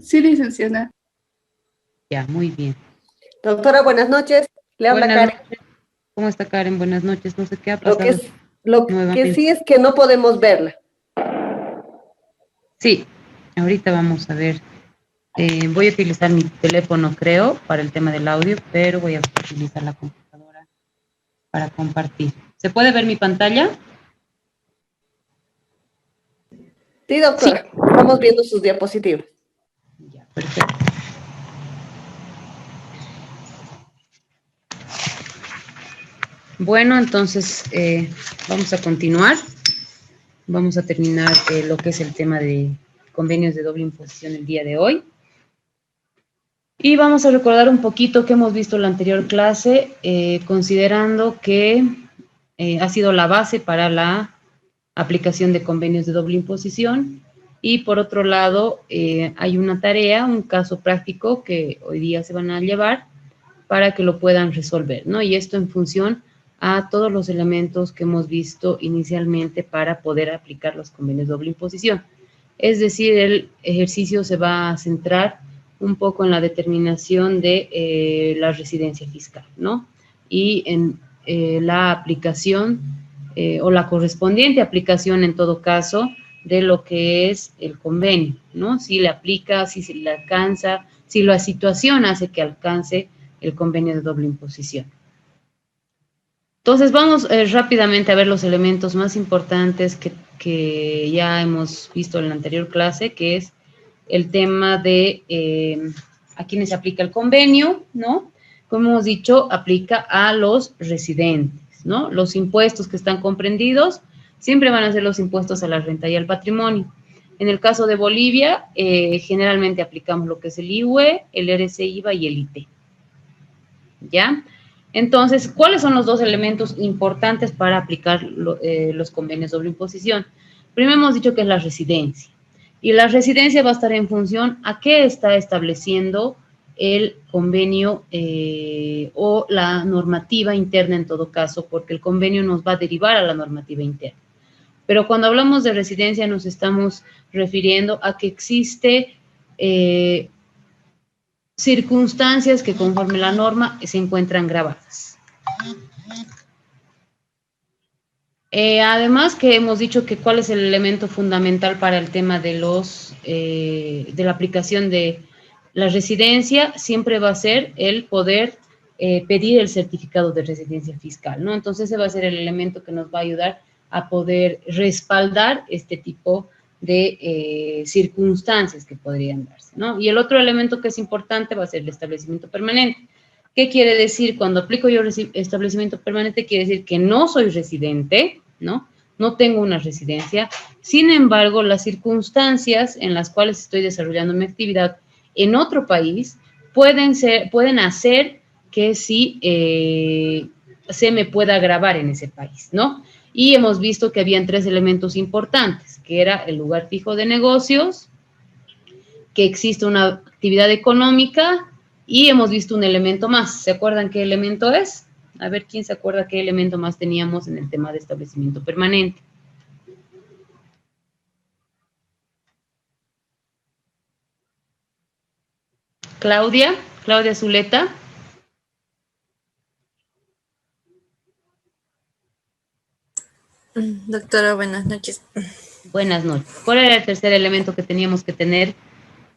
Sí, licenciada. Ya, muy bien. Doctora, buenas noches. Le habla Buenas Karen. noches. ¿Cómo está Karen? Buenas noches. No sé qué ha Lo pasado que sí nuevamente. es que no podemos verla. Sí, ahorita vamos a ver. Voy a utilizar mi teléfono, creo, para el tema del audio, pero voy a utilizar la computadora para compartir. ¿Se puede ver mi pantalla? Sí, Sí. doctora. Estamos viendo sus diapositivas. Ya, perfecto. Bueno, entonces vamos a continuar. Vamos a terminar lo que es el tema de convenios de doble imposición el día de hoy. Y vamos a recordar un poquito que hemos visto en la anterior clase, considerando que ha sido la base para la aplicación de convenios de doble imposición. Y por otro lado, hay una tarea, un caso práctico que hoy día se van a llevar para que lo puedan resolver, ¿no? Y esto en función a todos los elementos que hemos visto inicialmente para poder aplicar los convenios de doble imposición. Es decir, el ejercicio se va a centrar un poco en la determinación de la residencia fiscal, ¿no? Y en la aplicación o la correspondiente aplicación en todo caso de lo que es el convenio, ¿no? Si le aplica, si se le alcanza, si la situación hace que alcance el convenio de doble imposición. Entonces vamos rápidamente a ver los elementos más importantes que ya hemos visto en la anterior clase, que es el tema de a quienes se aplica el convenio, ¿no? Como hemos dicho, aplica a los residentes, ¿no? Los impuestos que están comprendidos siempre van a ser los impuestos a la renta y al patrimonio. En el caso de Bolivia, generalmente aplicamos lo que es el IUE, el RC-IVA y el IT. ¿Ya? Entonces, ¿cuáles son los dos elementos importantes para aplicar los convenios de doble imposición? Primero hemos dicho que es la residencia. Y la residencia va a estar en función a qué está estableciendo el convenio o la normativa interna en todo caso, porque el convenio nos va a derivar a la normativa interna. Pero cuando hablamos de residencia nos estamos refiriendo a que existe circunstancias que conforme la norma se encuentran grabadas. Además que hemos dicho que cuál es el elemento fundamental para el tema de de la aplicación de la residencia, siempre va a ser el poder pedir el certificado de residencia fiscal, ¿no? Entonces ese va a ser el elemento que nos va a ayudar a poder respaldar este tipo de circunstancias que podrían darse, ¿no? Y el otro elemento que es importante va a ser el establecimiento permanente. ¿Qué quiere decir? Cuando aplico yo establecimiento permanente, quiere decir que no soy residente, ¿no? No tengo una residencia. Sin embargo, las circunstancias en las cuales estoy desarrollando mi actividad en otro país pueden hacer que sí se me pueda grabar en ese país, ¿no? Y hemos visto que habían tres elementos importantes, que era el lugar fijo de negocios, que existe una actividad económica y hemos visto un elemento más. ¿Se acuerdan qué elemento es? A ver, ¿quién se acuerda qué elemento más teníamos en el tema de establecimiento permanente? Claudia Zuleta. Doctora, buenas noches. Buenas noches. ¿Cuál era el tercer elemento que teníamos que tener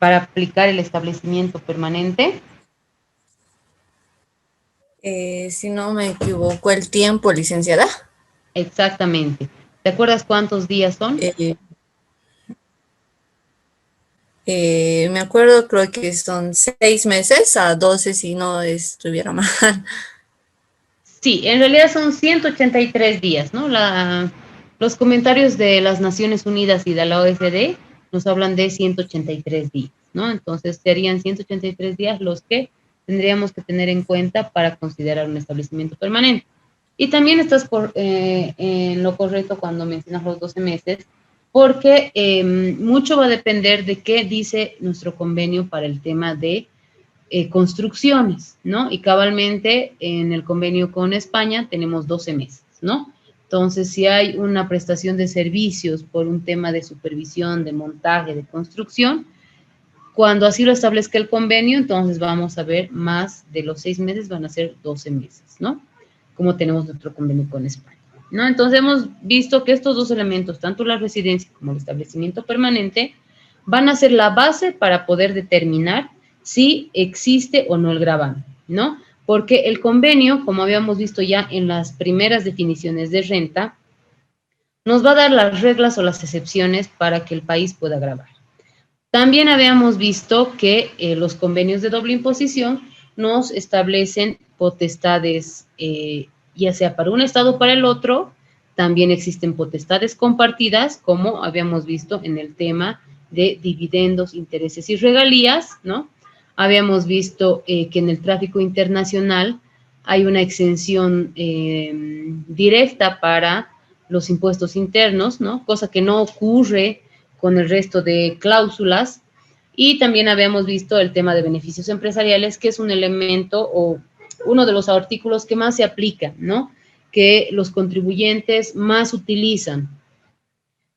para aplicar el establecimiento permanente? Si no me equivoco, el tiempo, licenciada. Exactamente. ¿Te acuerdas cuántos días son? Me acuerdo, creo que son 6 meses a 12 si no estuviera mal. Sí, en realidad son 183 días, ¿no? Los comentarios de las Naciones Unidas y de la OECD nos hablan de 183 días, ¿no? Entonces serían 183 días los que tendríamos que tener en cuenta para considerar un establecimiento permanente. Y también estás en lo correcto cuando mencionas los 12 meses, porque mucho va a depender de qué dice nuestro convenio para el tema de construcciones, ¿no? Y cabalmente en el convenio con España tenemos 12 meses, ¿no? Entonces, si hay una prestación de servicios por un tema de supervisión, de montaje, de construcción, Cuando así lo establezca el convenio, entonces vamos a ver más de los 6 meses, van a ser 12 meses, ¿no? Como tenemos nuestro convenio con España, ¿no? Entonces hemos visto que estos dos elementos, tanto la residencia como el establecimiento permanente, van a ser la base para poder determinar si existe o no el gravamen, ¿no? Porque el convenio, como habíamos visto ya en las primeras definiciones de renta, nos va a dar las reglas o las excepciones para que el país pueda gravar. También habíamos visto que los convenios de doble imposición nos establecen potestades, ya sea para un estado o para el otro. También existen potestades compartidas, como habíamos visto en el tema de dividendos, intereses y regalías, ¿no? Habíamos visto que en el tráfico internacional hay una exención directa para los impuestos internos, ¿no? Cosa que no ocurre con el resto de cláusulas. Y también habíamos visto el tema de beneficios empresariales, que es un elemento o uno de los artículos que más se aplica, ¿no? Que los contribuyentes más utilizan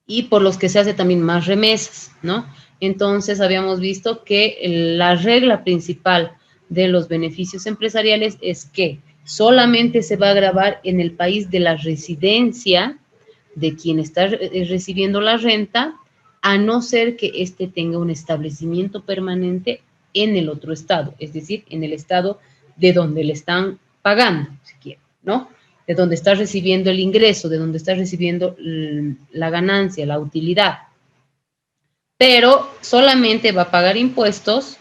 y por los que se hace también más remesas, ¿no? Entonces habíamos visto que la regla principal de los beneficios empresariales es que solamente se va a gravar en el país de la residencia de quien está recibiendo la renta, a no ser que éste tenga un establecimiento permanente en el otro estado, es decir, en el estado de donde le están pagando, si quiere, ¿no? De donde está recibiendo el ingreso, de donde está recibiendo la ganancia, la utilidad. Pero solamente va a pagar impuestos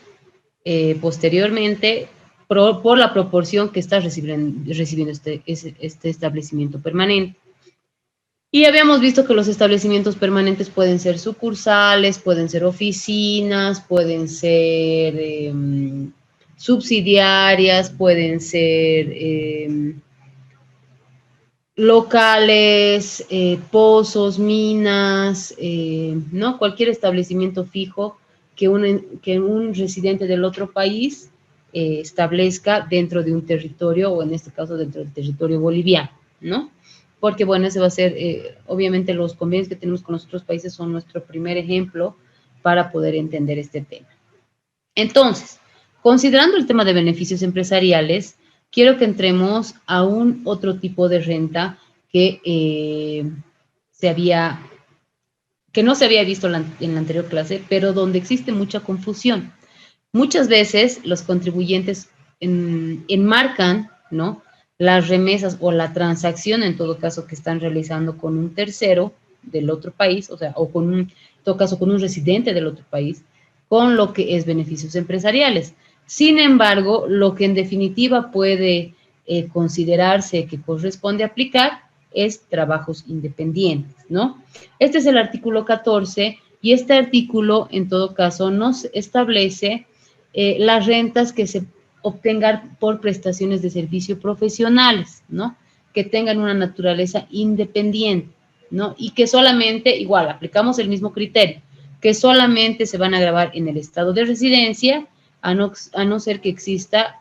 posteriormente por la proporción que está recibiendo este establecimiento permanente. Y habíamos visto que los establecimientos permanentes pueden ser sucursales, pueden ser oficinas, pueden ser subsidiarias, pueden ser locales, pozos, minas, ¿no? Cualquier establecimiento fijo que un residente del otro país establezca dentro de un territorio, o en este caso dentro del territorio boliviano, ¿no? Porque, bueno, ese va a ser, obviamente los convenios que tenemos con los otros países son nuestro primer ejemplo para poder entender este tema. Entonces, considerando el tema de beneficios empresariales, quiero que entremos a un otro tipo de renta que, que no se había visto en la anterior clase, pero donde existe mucha confusión. Muchas veces los contribuyentes enmarcan, ¿no?, las remesas o la transacción, en todo caso, que están realizando con un tercero del otro país, o sea, o en todo caso, con un residente del otro país, con lo que es beneficios empresariales. Sin embargo, lo que en definitiva puede considerarse que corresponde aplicar es trabajos independientes, ¿no? Este es el artículo 14 y este artículo, en todo caso, nos establece las rentas que se obtengan por prestaciones de servicio profesionales, ¿no? Que tengan una naturaleza independiente, ¿no? Y que solamente, igual, aplicamos el mismo criterio, que solamente se van a gravar en el estado de residencia, a no ser que exista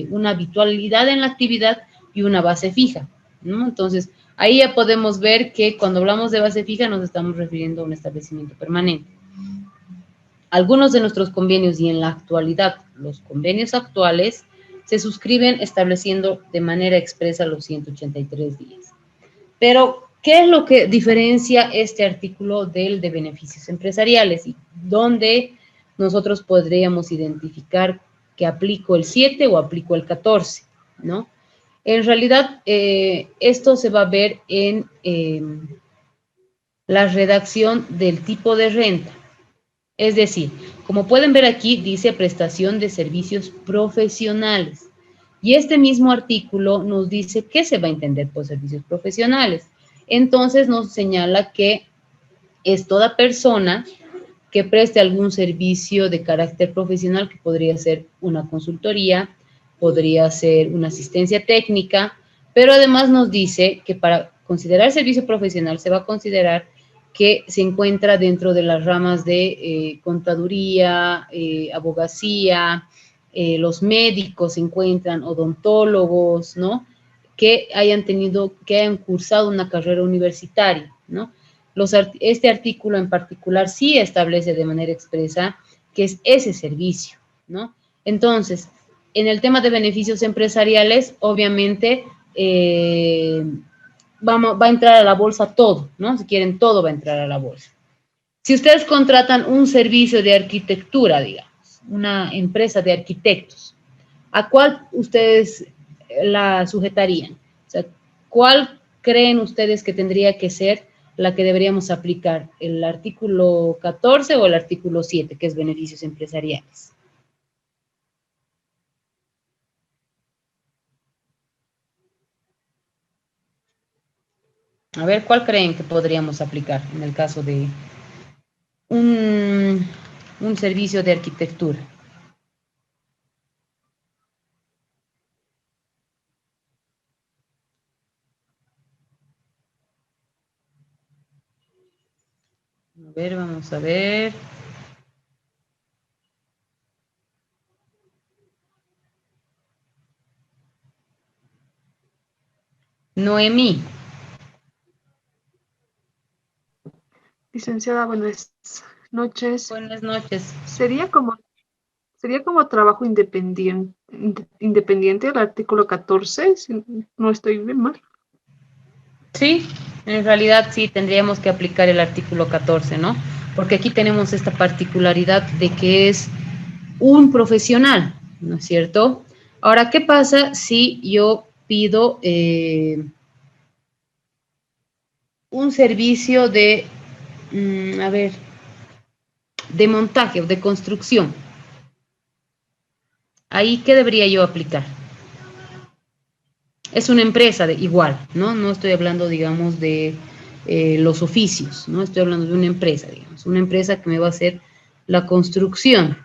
una habitualidad en la actividad y una base fija, ¿no? Entonces, ahí ya podemos ver que cuando hablamos de base fija nos estamos refiriendo a un establecimiento permanente. Algunos de nuestros convenios y en la actualidad los convenios actuales se suscriben estableciendo de manera expresa los 183 días. Pero, ¿qué es lo que diferencia este artículo del de beneficios empresariales y dónde nosotros podríamos identificar que aplico el 7 o aplico el 14, ¿no? En realidad, esto se va a ver en la redacción del tipo de renta. Es decir, como pueden ver aquí, dice prestación de servicios profesionales. Y este mismo artículo nos dice qué se va a entender por servicios profesionales. Entonces nos señala que es toda persona que preste algún servicio de carácter profesional, que podría ser una consultoría, podría ser una asistencia técnica, pero además nos dice que para considerar servicio profesional se va a considerar que se encuentra dentro de las ramas de contaduría, abogacía, los médicos se encuentran, odontólogos, ¿no? Que hayan cursado una carrera universitaria, ¿no? Este artículo en particular sí establece de manera expresa que es ese servicio, ¿no? Entonces, en el tema de beneficios empresariales, obviamente, va a entrar a la bolsa todo, ¿no? Si quieren, todo va a entrar a la bolsa. Si ustedes contratan un servicio de arquitectura, digamos, una empresa de arquitectos, ¿a cuál ustedes la sujetarían? O sea, ¿cuál creen ustedes que tendría que ser la que deberíamos aplicar? ¿El artículo 14 o el artículo 7, que es beneficios empresariales? A ver, ¿cuál creen que podríamos aplicar en el caso de un, un servicio de arquitectura? A ver, vamos a ver. Noemí. Licenciada, buenas noches. Buenas noches. Sería como trabajo independiente el artículo 14, si no estoy bien mal. Sí, en realidad sí tendríamos que aplicar el artículo 14, ¿no? Porque aquí tenemos esta particularidad de que es un profesional, ¿no es cierto? Ahora, ¿qué pasa si yo pido un servicio de, a ver, de montaje o de construcción? Ahí, ¿qué debería yo aplicar? Es una empresa de igual, ¿no? No estoy hablando, digamos, de los oficios, ¿no? Estoy hablando de una empresa, digamos, una empresa que me va a hacer la construcción.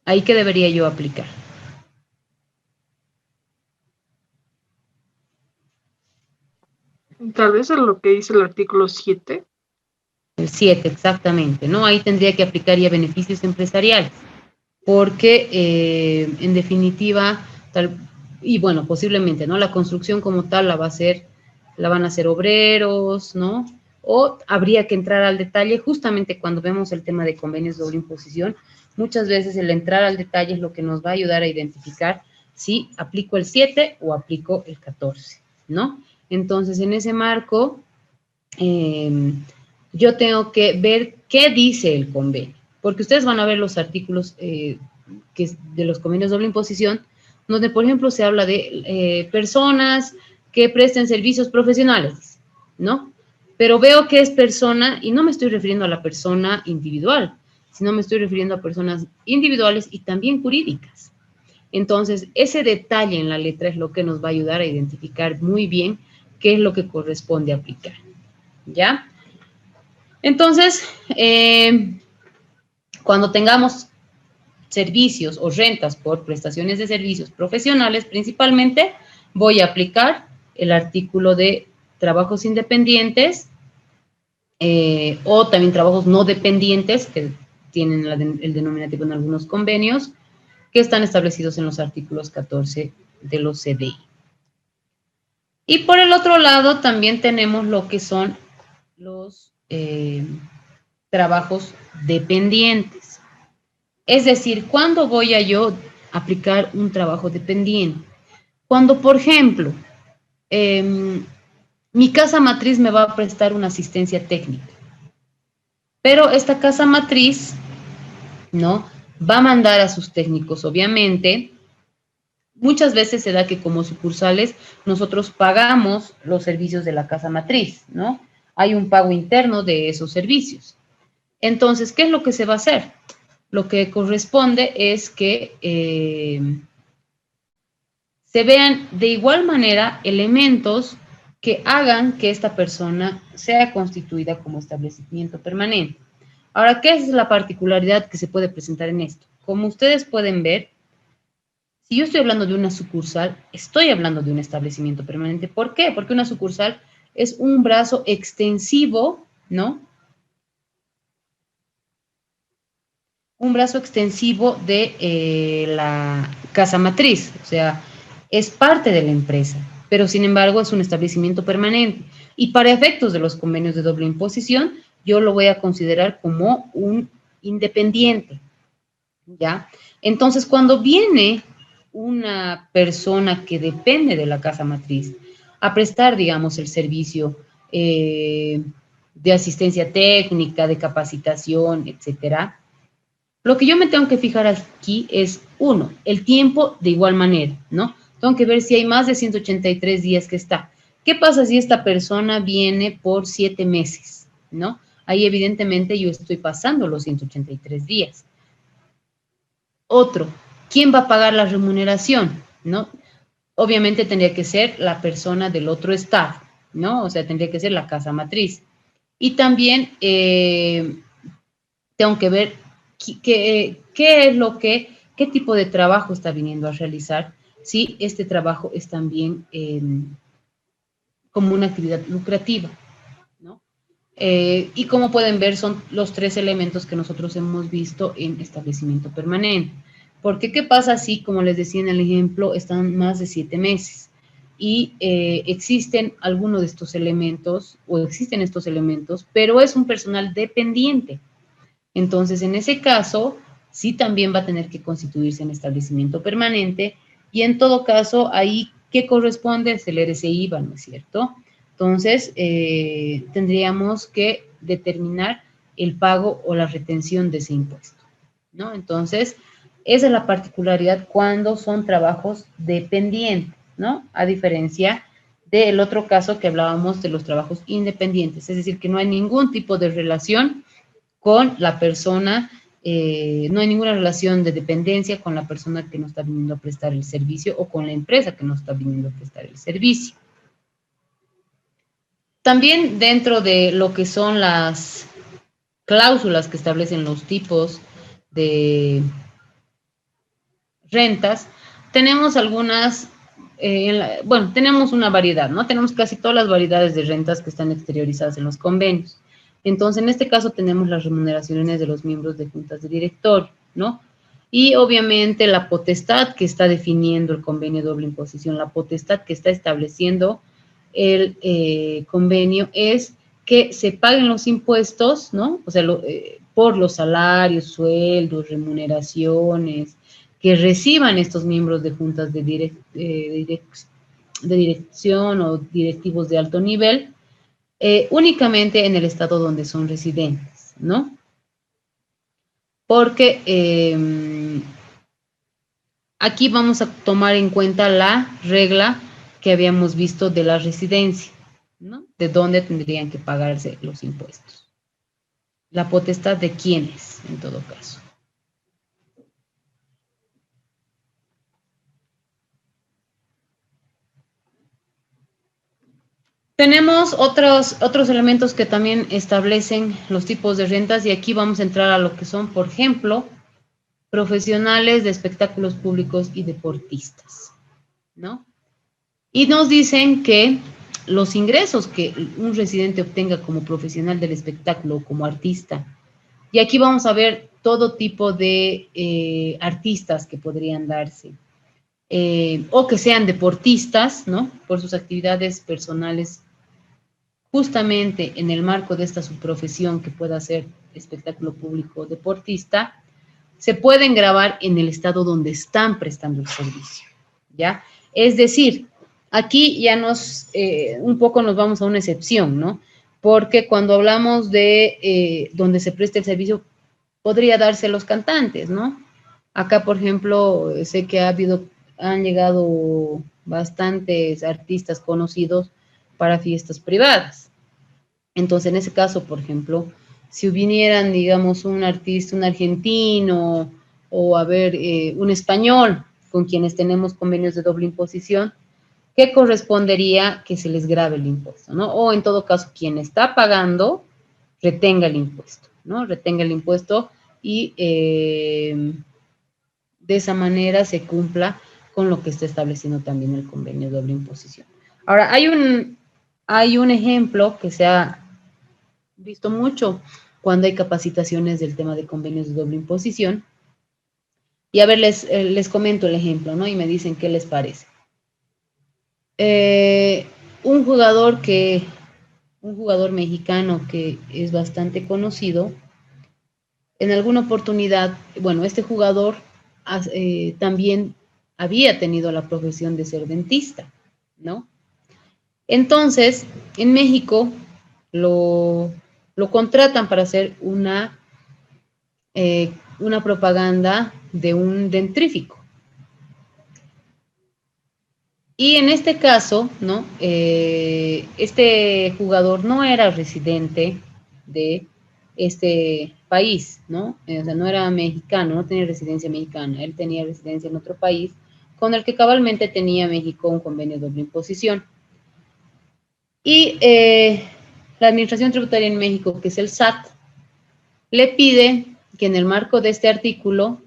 Ahí, ¿qué debería yo aplicar? Tal vez es lo que dice el artículo 7. El 7, exactamente, ¿no? Ahí tendría que aplicar ya beneficios empresariales, porque en definitiva, y bueno, posiblemente, ¿no? La construcción como tal la van a hacer obreros, ¿no? O habría que entrar al detalle, justamente cuando vemos el tema de convenios de doble imposición, muchas veces el entrar al detalle es lo que nos va a ayudar a identificar si aplico el 7 o aplico el 14, ¿no? Entonces, en ese marco, yo tengo que ver qué dice el convenio, porque ustedes van a ver los artículos de los convenios de doble imposición, donde, por ejemplo, se habla de personas que presten servicios profesionales, ¿no? Pero veo que es persona, y no me estoy refiriendo a la persona individual, sino me estoy refiriendo a personas individuales y también jurídicas. Entonces, ese detalle en la letra es lo que nos va a ayudar a identificar muy bien qué es lo que corresponde aplicar, ¿ya? Entonces, cuando tengamos servicios o rentas por prestaciones de servicios profesionales, principalmente voy a aplicar el artículo de trabajos independientes o también trabajos no dependientes que tienen el denominativo en algunos convenios que están establecidos en los artículos 14 de los CDI. Y por el otro lado también tenemos lo que son los trabajos dependientes. Es decir, ¿cuándo voy a yo aplicar un trabajo dependiente? Cuando, por ejemplo, mi casa matriz me va a prestar una asistencia técnica, pero esta casa matriz, ¿no? Va a mandar a sus técnicos, obviamente. Muchas veces se da que como sucursales nosotros pagamos los servicios de la casa matriz, ¿no? Hay un pago interno de esos servicios. Entonces, ¿qué es lo que se va a hacer? Lo que corresponde es que se vean de igual manera elementos que hagan que esta persona sea constituida como establecimiento permanente. Ahora, ¿qué es la particularidad que se puede presentar en esto? Como ustedes pueden ver, si yo estoy hablando de una sucursal, estoy hablando de un establecimiento permanente. ¿Por qué? Porque una sucursal es un brazo extensivo, ¿no? Un brazo extensivo de la casa matriz, o sea, es parte de la empresa, pero sin embargo es un establecimiento permanente. Y para efectos de los convenios de doble imposición, yo lo voy a considerar como un independiente, ¿ya? Entonces, cuando viene una persona que depende de la casa matriz a prestar, digamos, el servicio de asistencia técnica, de capacitación, etcétera, lo que yo me tengo que fijar aquí es, uno, el tiempo de igual manera, ¿no? Tengo que ver si hay más de 183 días que está. ¿Qué pasa si esta persona viene por 7 meses, ¿no? Ahí evidentemente yo estoy pasando los 183 días. Otro, ¿quién va a pagar la remuneración, no? Obviamente tendría que ser la persona del otro estado, ¿no? O sea, tendría que ser la casa matriz. Y también tengo que ver qué es lo que, qué tipo de trabajo está viniendo a realizar, si este trabajo es también como una actividad lucrativa, ¿no? Y como pueden ver, son los 3 elementos que nosotros hemos visto en establecimiento permanente. Porque, ¿qué pasa si, como les decía en el ejemplo, están más de 7 meses? Y existen algunos de estos elementos, o existen estos elementos, pero es un personal dependiente. Entonces, en ese caso, sí también va a tener que constituirse en establecimiento permanente, y en todo caso, ahí, ¿qué corresponde? Es el RCI, ¿no es cierto? Entonces, tendríamos que determinar el pago o la retención de ese impuesto, ¿no? Entonces, esa es la particularidad cuando son trabajos dependientes, ¿no? A diferencia del otro caso que hablábamos de los trabajos independientes, es decir, que no hay ningún tipo de relación con la persona, no hay ninguna relación de dependencia con la persona que nos está viniendo a prestar el servicio o con la empresa que nos está viniendo a prestar el servicio. También dentro de lo que son las cláusulas que establecen los tipos de rentas, tenemos algunas, bueno, tenemos una variedad, ¿no? Tenemos casi todas las variedades de rentas que están exteriorizadas en los convenios. Entonces, en este caso tenemos las remuneraciones de los miembros de juntas de directorio, ¿no? Y obviamente la potestad que está definiendo el convenio de doble imposición, la potestad que está estableciendo el convenio es que se paguen los impuestos, ¿no? O sea, por los salarios, sueldos, remuneraciones, que reciban estos miembros de juntas de dirección o directivos de alto nivel, únicamente en el estado donde son residentes, ¿no? Porque aquí vamos a tomar en cuenta la regla que habíamos visto de la residencia, ¿no? De dónde tendrían que pagarse los impuestos. La potestad de quiénes, en todo caso. Tenemos otros elementos que también establecen los tipos de rentas, y aquí vamos a entrar a lo que son, por ejemplo, profesionales de espectáculos públicos y deportistas, ¿no? Y nos dicen que los ingresos que un residente obtenga como profesional del espectáculo o como artista, y aquí vamos a ver todo tipo de artistas que podrían darse, o que sean deportistas, ¿no? Por sus actividades personales, justamente en el marco de esta subprofesión que pueda ser espectáculo público deportista, se pueden grabar en el estado donde están prestando el servicio, ¿ya? Es decir, aquí ya un poco nos vamos a una excepción, ¿no? Porque cuando hablamos de donde se presta el servicio, podría darse los cantantes, ¿no? Acá, por ejemplo, sé que han llegado bastantes artistas conocidos para fiestas privadas. Entonces, en ese caso, por ejemplo, si vinieran, digamos, un artista, un argentino, o a ver, un español, con quienes tenemos convenios de doble imposición, ¿qué correspondería que se les grave el impuesto, ¿no? O en todo caso, quien está pagando, retenga el impuesto, ¿no? Retenga el impuesto y de esa manera se cumpla con lo que está estableciendo también el convenio de doble imposición. Ahora, hay un ejemplo que se ha visto mucho cuando hay capacitaciones del tema de convenios de doble imposición. Y a ver, les comento el ejemplo, ¿no? Y me dicen qué les parece. Un jugador que un jugador mexicano que es bastante conocido, en alguna oportunidad, bueno, este jugador también había tenido la profesión de ser dentista, ¿no? Entonces, en México lo contratan para hacer una propaganda de un dentrífico. Y en este caso, ¿no? Este jugador no era residente de este país, ¿no? O sea, no era mexicano, no tenía residencia mexicana, él tenía residencia en otro país, con el que cabalmente tenía México un convenio de doble imposición. Y la Administración Tributaria en México, que es el SAT, le pide que en el marco de este artículo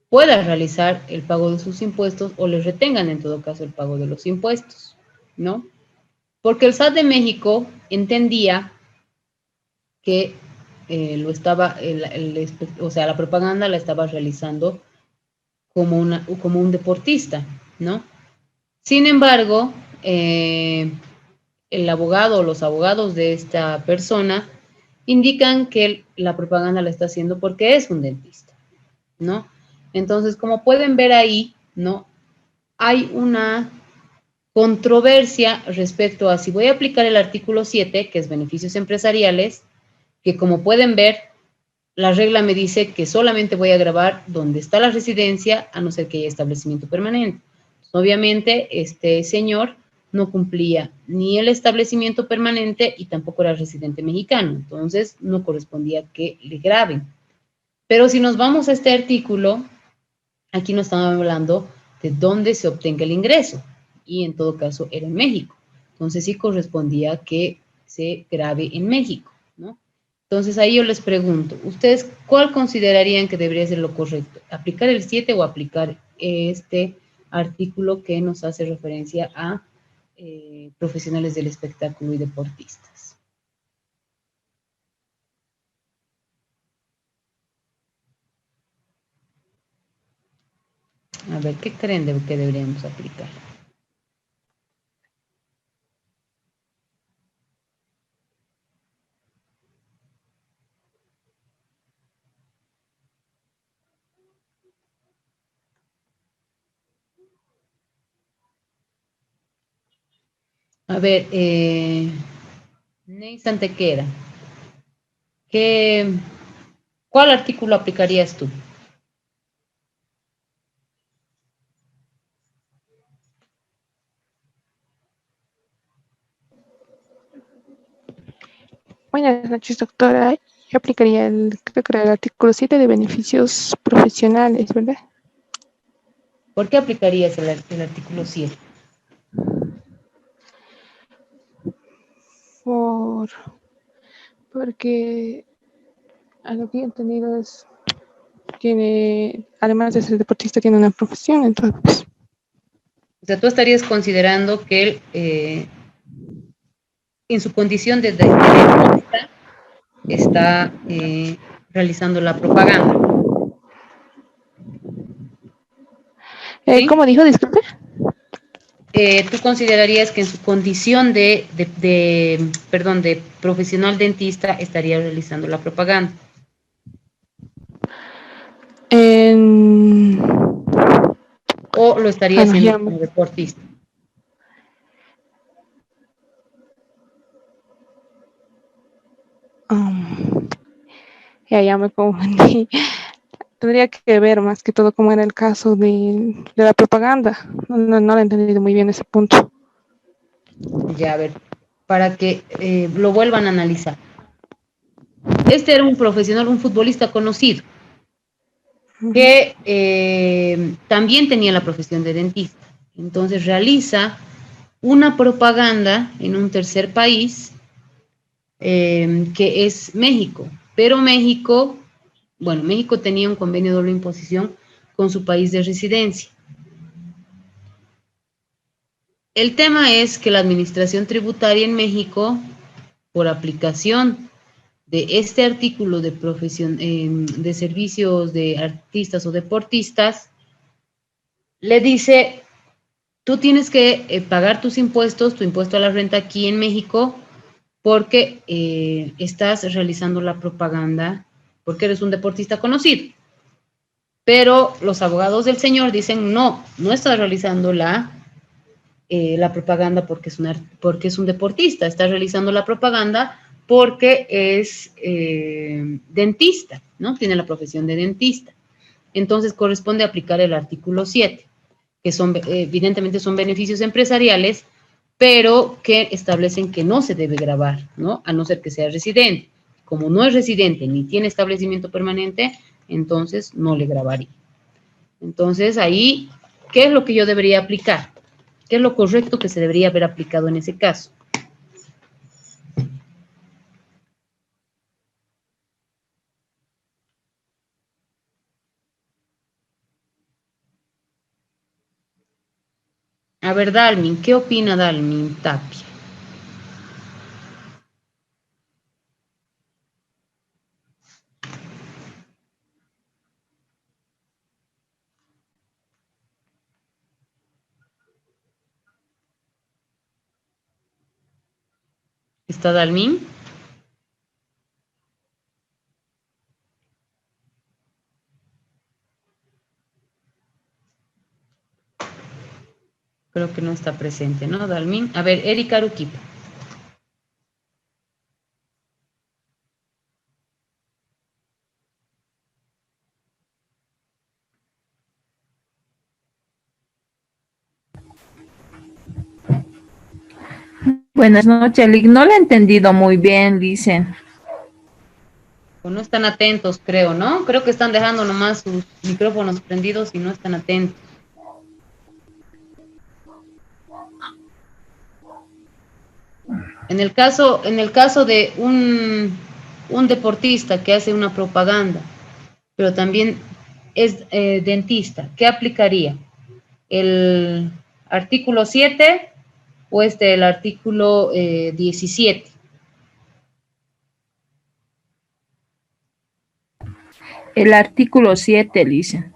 pueda realizar el pago de sus impuestos o les retengan en todo caso el pago de los impuestos, ¿no? Porque el SAT de México entendía que o sea, la propaganda la estaba realizando como un deportista, ¿no? Sin embargo, el abogado o los abogados de esta persona indican que la propaganda la está haciendo porque es un dentista, ¿no? Entonces, como pueden ver ahí, ¿no? Hay una controversia respecto a si voy a aplicar el artículo 7, que es beneficios empresariales, que como pueden ver, la regla me dice que solamente voy a grabar donde está la residencia, a no ser que haya establecimiento permanente. Obviamente, este señor no cumplía ni el establecimiento permanente y tampoco era residente mexicano, entonces no correspondía que le graben. Pero si nos vamos a este artículo, aquí nos estamos hablando de dónde se obtenga el ingreso, y en todo caso era en México. Entonces sí correspondía que se grabe en México, ¿no? Entonces ahí yo les pregunto, ¿ustedes cuál considerarían que debería ser lo correcto? ¿Aplicar el 7 o aplicar este artículo que nos hace referencia a profesionales del espectáculo y deportistas? A ver, ¿qué creen que deberíamos aplicar? A ver, Ney Santequera, ¿cuál artículo aplicarías tú? Buenas noches, doctora. Yo aplicaría creo que era el artículo 7 de beneficios profesionales, ¿verdad? ¿Por qué aplicarías el artículo 7? Porque a lo que he entendido es además de ser deportista, tiene una profesión, entonces. O sea, tú estarías considerando que él, en su condición de deportista, está realizando la propaganda. ¿Sí? ¿Cómo dijo? Disculpe. ¿Tú considerarías que en su condición de profesional dentista estaría realizando la propaganda? ¿O lo estaría haciendo como deportista? Ya me confundí. Tendría que ver más que todo cómo era el caso de la propaganda. No lo he entendido muy bien ese punto. Ya, a ver, para que lo vuelvan a analizar. Este era un profesional, un futbolista conocido, que también tenía la profesión de dentista. Entonces realiza una propaganda en un tercer país, que es México. Pero México tenía un convenio de doble imposición con su país de residencia. El tema es que la administración tributaria en México, por aplicación de este artículo de servicios de artistas o deportistas, le dice, tú tienes que pagar tus impuestos, tu impuesto a la renta aquí en México, porque estás realizando la propaganda, porque eres un deportista conocido. Pero los abogados del señor dicen, no, no estás realizando la propaganda porque es un deportista, está realizando la propaganda porque es dentista, ¿no? Tiene la profesión de dentista. Entonces corresponde aplicar el artículo 7, que evidentemente son beneficios empresariales, pero que establecen que no se debe gravar, ¿no? A no ser que sea residente. Como no es residente ni tiene establecimiento permanente, entonces no le grabaría. Entonces ahí, ¿qué es lo que yo debería aplicar? ¿Qué es lo correcto que se debería haber aplicado en ese caso? A ver, Dalmin, ¿qué opina Dalmin Tapia? ¿Está Dalmin? Creo que no está presente, ¿no, Dalmin? A ver, Erika Aruquipa. Buenas noches, Lick. No le he entendido muy bien, dicen. O no están atentos, creo, ¿no? Creo que están dejando nomás sus micrófonos prendidos y no están atentos. En el caso de un deportista que hace una propaganda, pero también es dentista, ¿qué aplicaría? ¿El artículo 7 o el artículo 17? El artículo 7, dicen.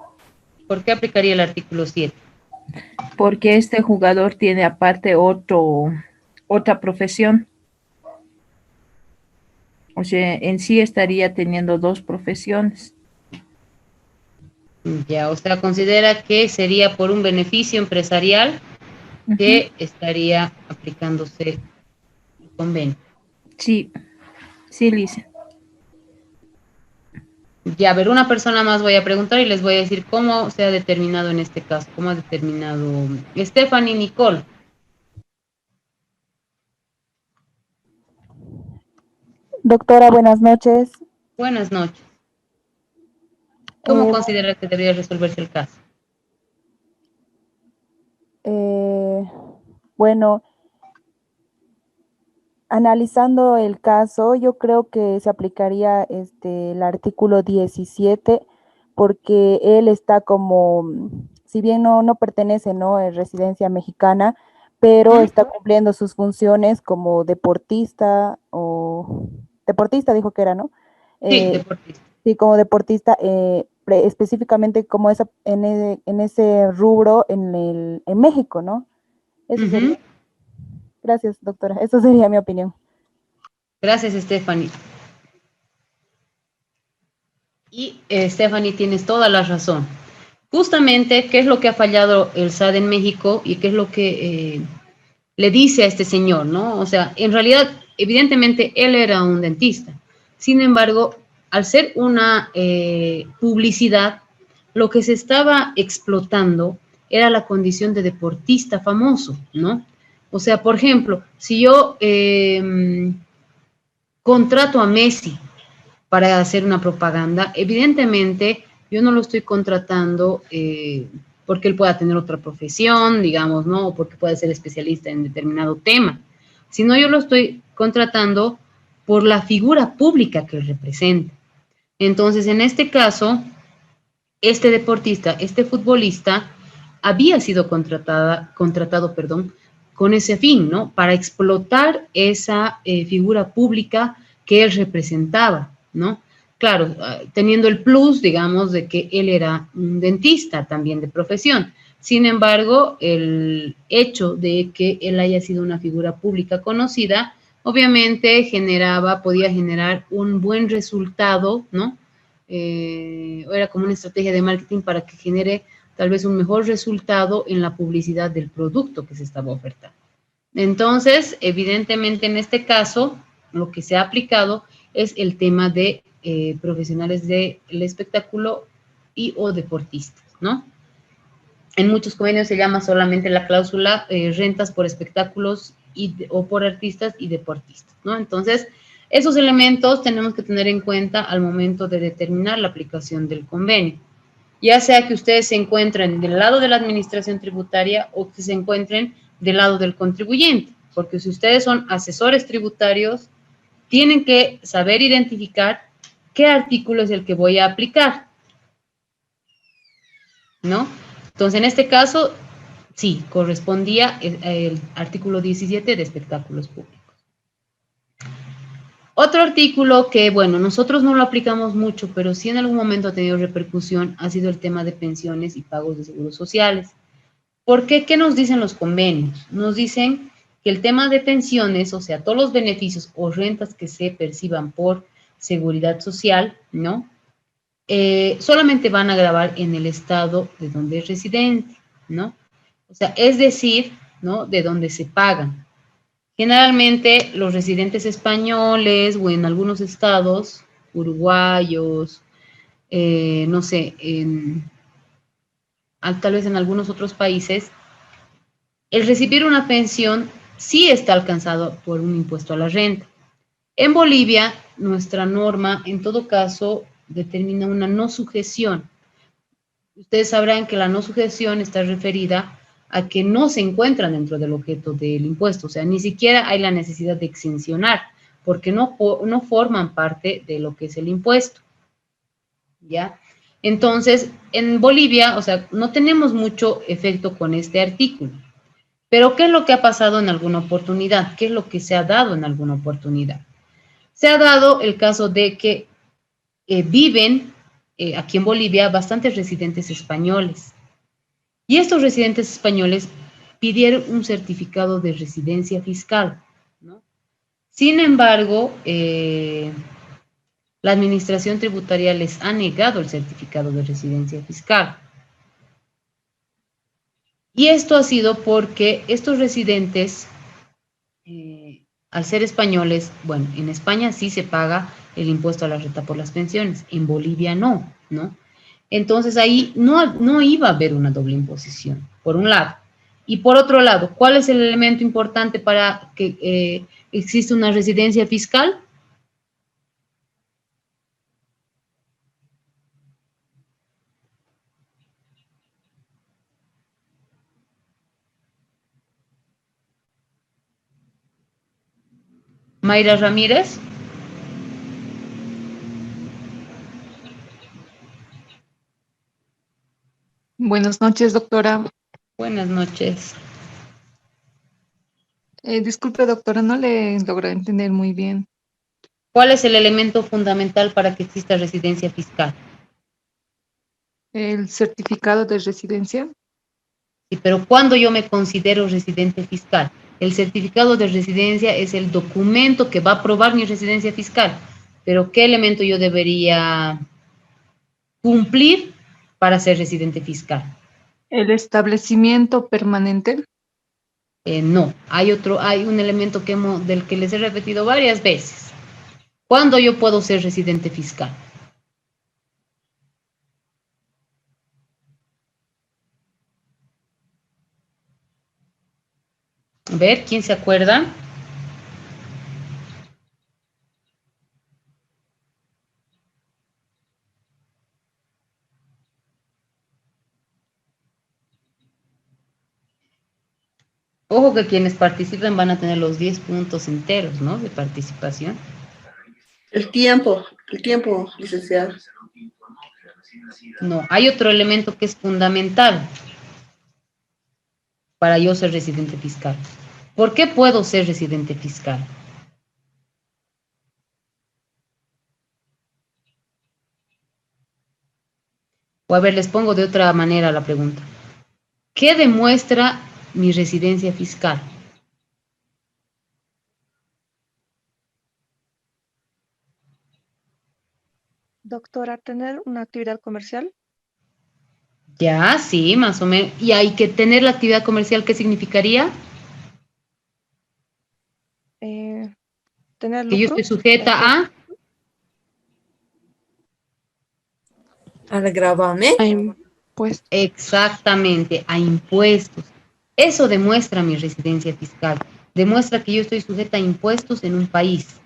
¿Por qué aplicaría el artículo 7? Porque este jugador tiene aparte otra profesión. O sea, en sí estaría teniendo dos profesiones. Ya, o sea, considera que sería por un beneficio empresarial que estaría aplicándose el convenio. Sí, sí, Lisa. Ya, a ver, una persona más voy a preguntar y les voy a decir cómo se ha determinado en este caso, cómo ha determinado Stephanie Nicole. Doctora, buenas noches. Buenas noches. ¿Cómo Eh, considera que debería resolverse el caso? bueno, analizando el caso, yo creo que se aplicaría el artículo 17 porque él está como, si bien no pertenece, ¿no? Es residencia mexicana, pero está cumpliendo sus funciones como deportista o deportista dijo que era, ¿no? Sí, deportista. Sí, como deportista, específicamente como en ese rubro en México, ¿no? Eso sería. Gracias, doctora. Eso sería mi opinión. Gracias, Stephanie. Y Stephanie, tienes toda la razón. Justamente, ¿qué es lo que ha fallado el SAD en México y qué es lo que le dice a este señor, ¿no? O sea, en realidad, evidentemente, él era un dentista. Sin embargo, al ser una publicidad, lo que se estaba explotando era la condición de deportista famoso, ¿no? O sea, por ejemplo, si yo contrato a Messi para hacer una propaganda, evidentemente yo no lo estoy contratando porque él pueda tener otra profesión, digamos, ¿no? O porque pueda ser especialista en determinado tema, sino yo lo estoy contratando por la figura pública que él representa. Entonces, en este caso, este deportista, este futbolista, había sido contratado, con ese fin, ¿no? Para explotar esa figura pública que él representaba, ¿no? Claro, teniendo el plus, digamos, de que él era un dentista también de profesión. Sin embargo, el hecho de que él haya sido una figura pública conocida obviamente podía generar un buen resultado, ¿no? Era como una estrategia de marketing para que genere tal vez un mejor resultado en la publicidad del producto que se estaba ofertando. Entonces, evidentemente en este caso, lo que se ha aplicado es el tema de profesionales del espectáculo y o deportistas, ¿no? En muchos convenios se llama solamente la cláusula rentas por espectáculos o por artistas y deportistas, ¿no? Entonces, esos elementos tenemos que tener en cuenta al momento de determinar la aplicación del convenio. Ya sea que ustedes se encuentren del lado de la administración tributaria o que se encuentren del lado del contribuyente, porque si ustedes son asesores tributarios, tienen que saber identificar qué artículo es el que voy a aplicar, ¿no? Entonces, en este caso, sí, correspondía el artículo 17 de espectáculos públicos. Otro artículo que, bueno, nosotros no lo aplicamos mucho, pero sí en algún momento ha tenido repercusión, ha sido el tema de pensiones y pagos de seguros sociales. ¿Por qué? ¿Qué nos dicen los convenios? Nos dicen que el tema de pensiones, o sea, todos los beneficios o rentas que se perciban por seguridad social, ¿no? Solamente van a gravar en el estado de donde es residente, ¿no? O sea, es decir, ¿no? De donde se pagan. Generalmente los residentes españoles o en algunos estados, uruguayos, no sé, tal vez en algunos otros países, el recibir una pensión sí está alcanzado por un impuesto a la renta. En Bolivia, nuestra norma, en todo caso, determina una no sujeción. Ustedes sabrán que la no sujeción está referida a que no se encuentran dentro del objeto del impuesto, o sea, ni siquiera hay la necesidad de exencionar, porque no forman parte de lo que es el impuesto, ¿ya? Entonces, en Bolivia, o sea, no tenemos mucho efecto con este artículo, pero ¿qué es lo que ha pasado en alguna oportunidad? ¿Qué es lo que se ha dado en alguna oportunidad? Se ha dado el caso de que viven aquí en Bolivia bastantes residentes españoles. Y estos residentes españoles pidieron un certificado de residencia fiscal, ¿no? Sin embargo, la administración tributaria les ha negado el certificado de residencia fiscal. Y esto ha sido porque estos residentes, al ser españoles, bueno, en España sí se paga el impuesto a la renta por las pensiones, en Bolivia no, ¿no? Entonces ahí no iba a haber una doble imposición, por un lado. Y por otro lado, ¿cuál es el elemento importante para que exista una residencia fiscal? Mayra Ramírez. Buenas noches, doctora. Buenas noches. Disculpe, doctora, no le logré entender muy bien. ¿Cuál es el elemento fundamental para que exista residencia fiscal? ¿El certificado de residencia? Sí, pero ¿cuándo yo me considero residente fiscal? El certificado de residencia es el documento que va a probar mi residencia fiscal. Pero ¿qué elemento yo debería cumplir para ser residente fiscal? ¿El establecimiento permanente? No, hay un elemento del que les he repetido varias veces. ¿Cuándo yo puedo ser residente fiscal? A ver, ¿quién se acuerda? Ojo que quienes participen van a tener los 10 puntos enteros, ¿no? De participación. El tiempo, licenciado. No, hay otro elemento que es fundamental para yo ser residente fiscal. ¿Por qué puedo ser residente fiscal? O a ver, les pongo de otra manera la pregunta. ¿Qué demuestra mi residencia fiscal? Doctora, ¿tener una actividad comercial? Ya, sí, más o menos. Y hay que tener la actividad comercial, ¿qué significaría? ¿Tener Que yo estoy lucro? sujeta a... Al gravamen. Pues, Exactamente, a impuestos. Eso demuestra mi residencia fiscal. Demuestra que yo estoy sujeta a impuestos en un país,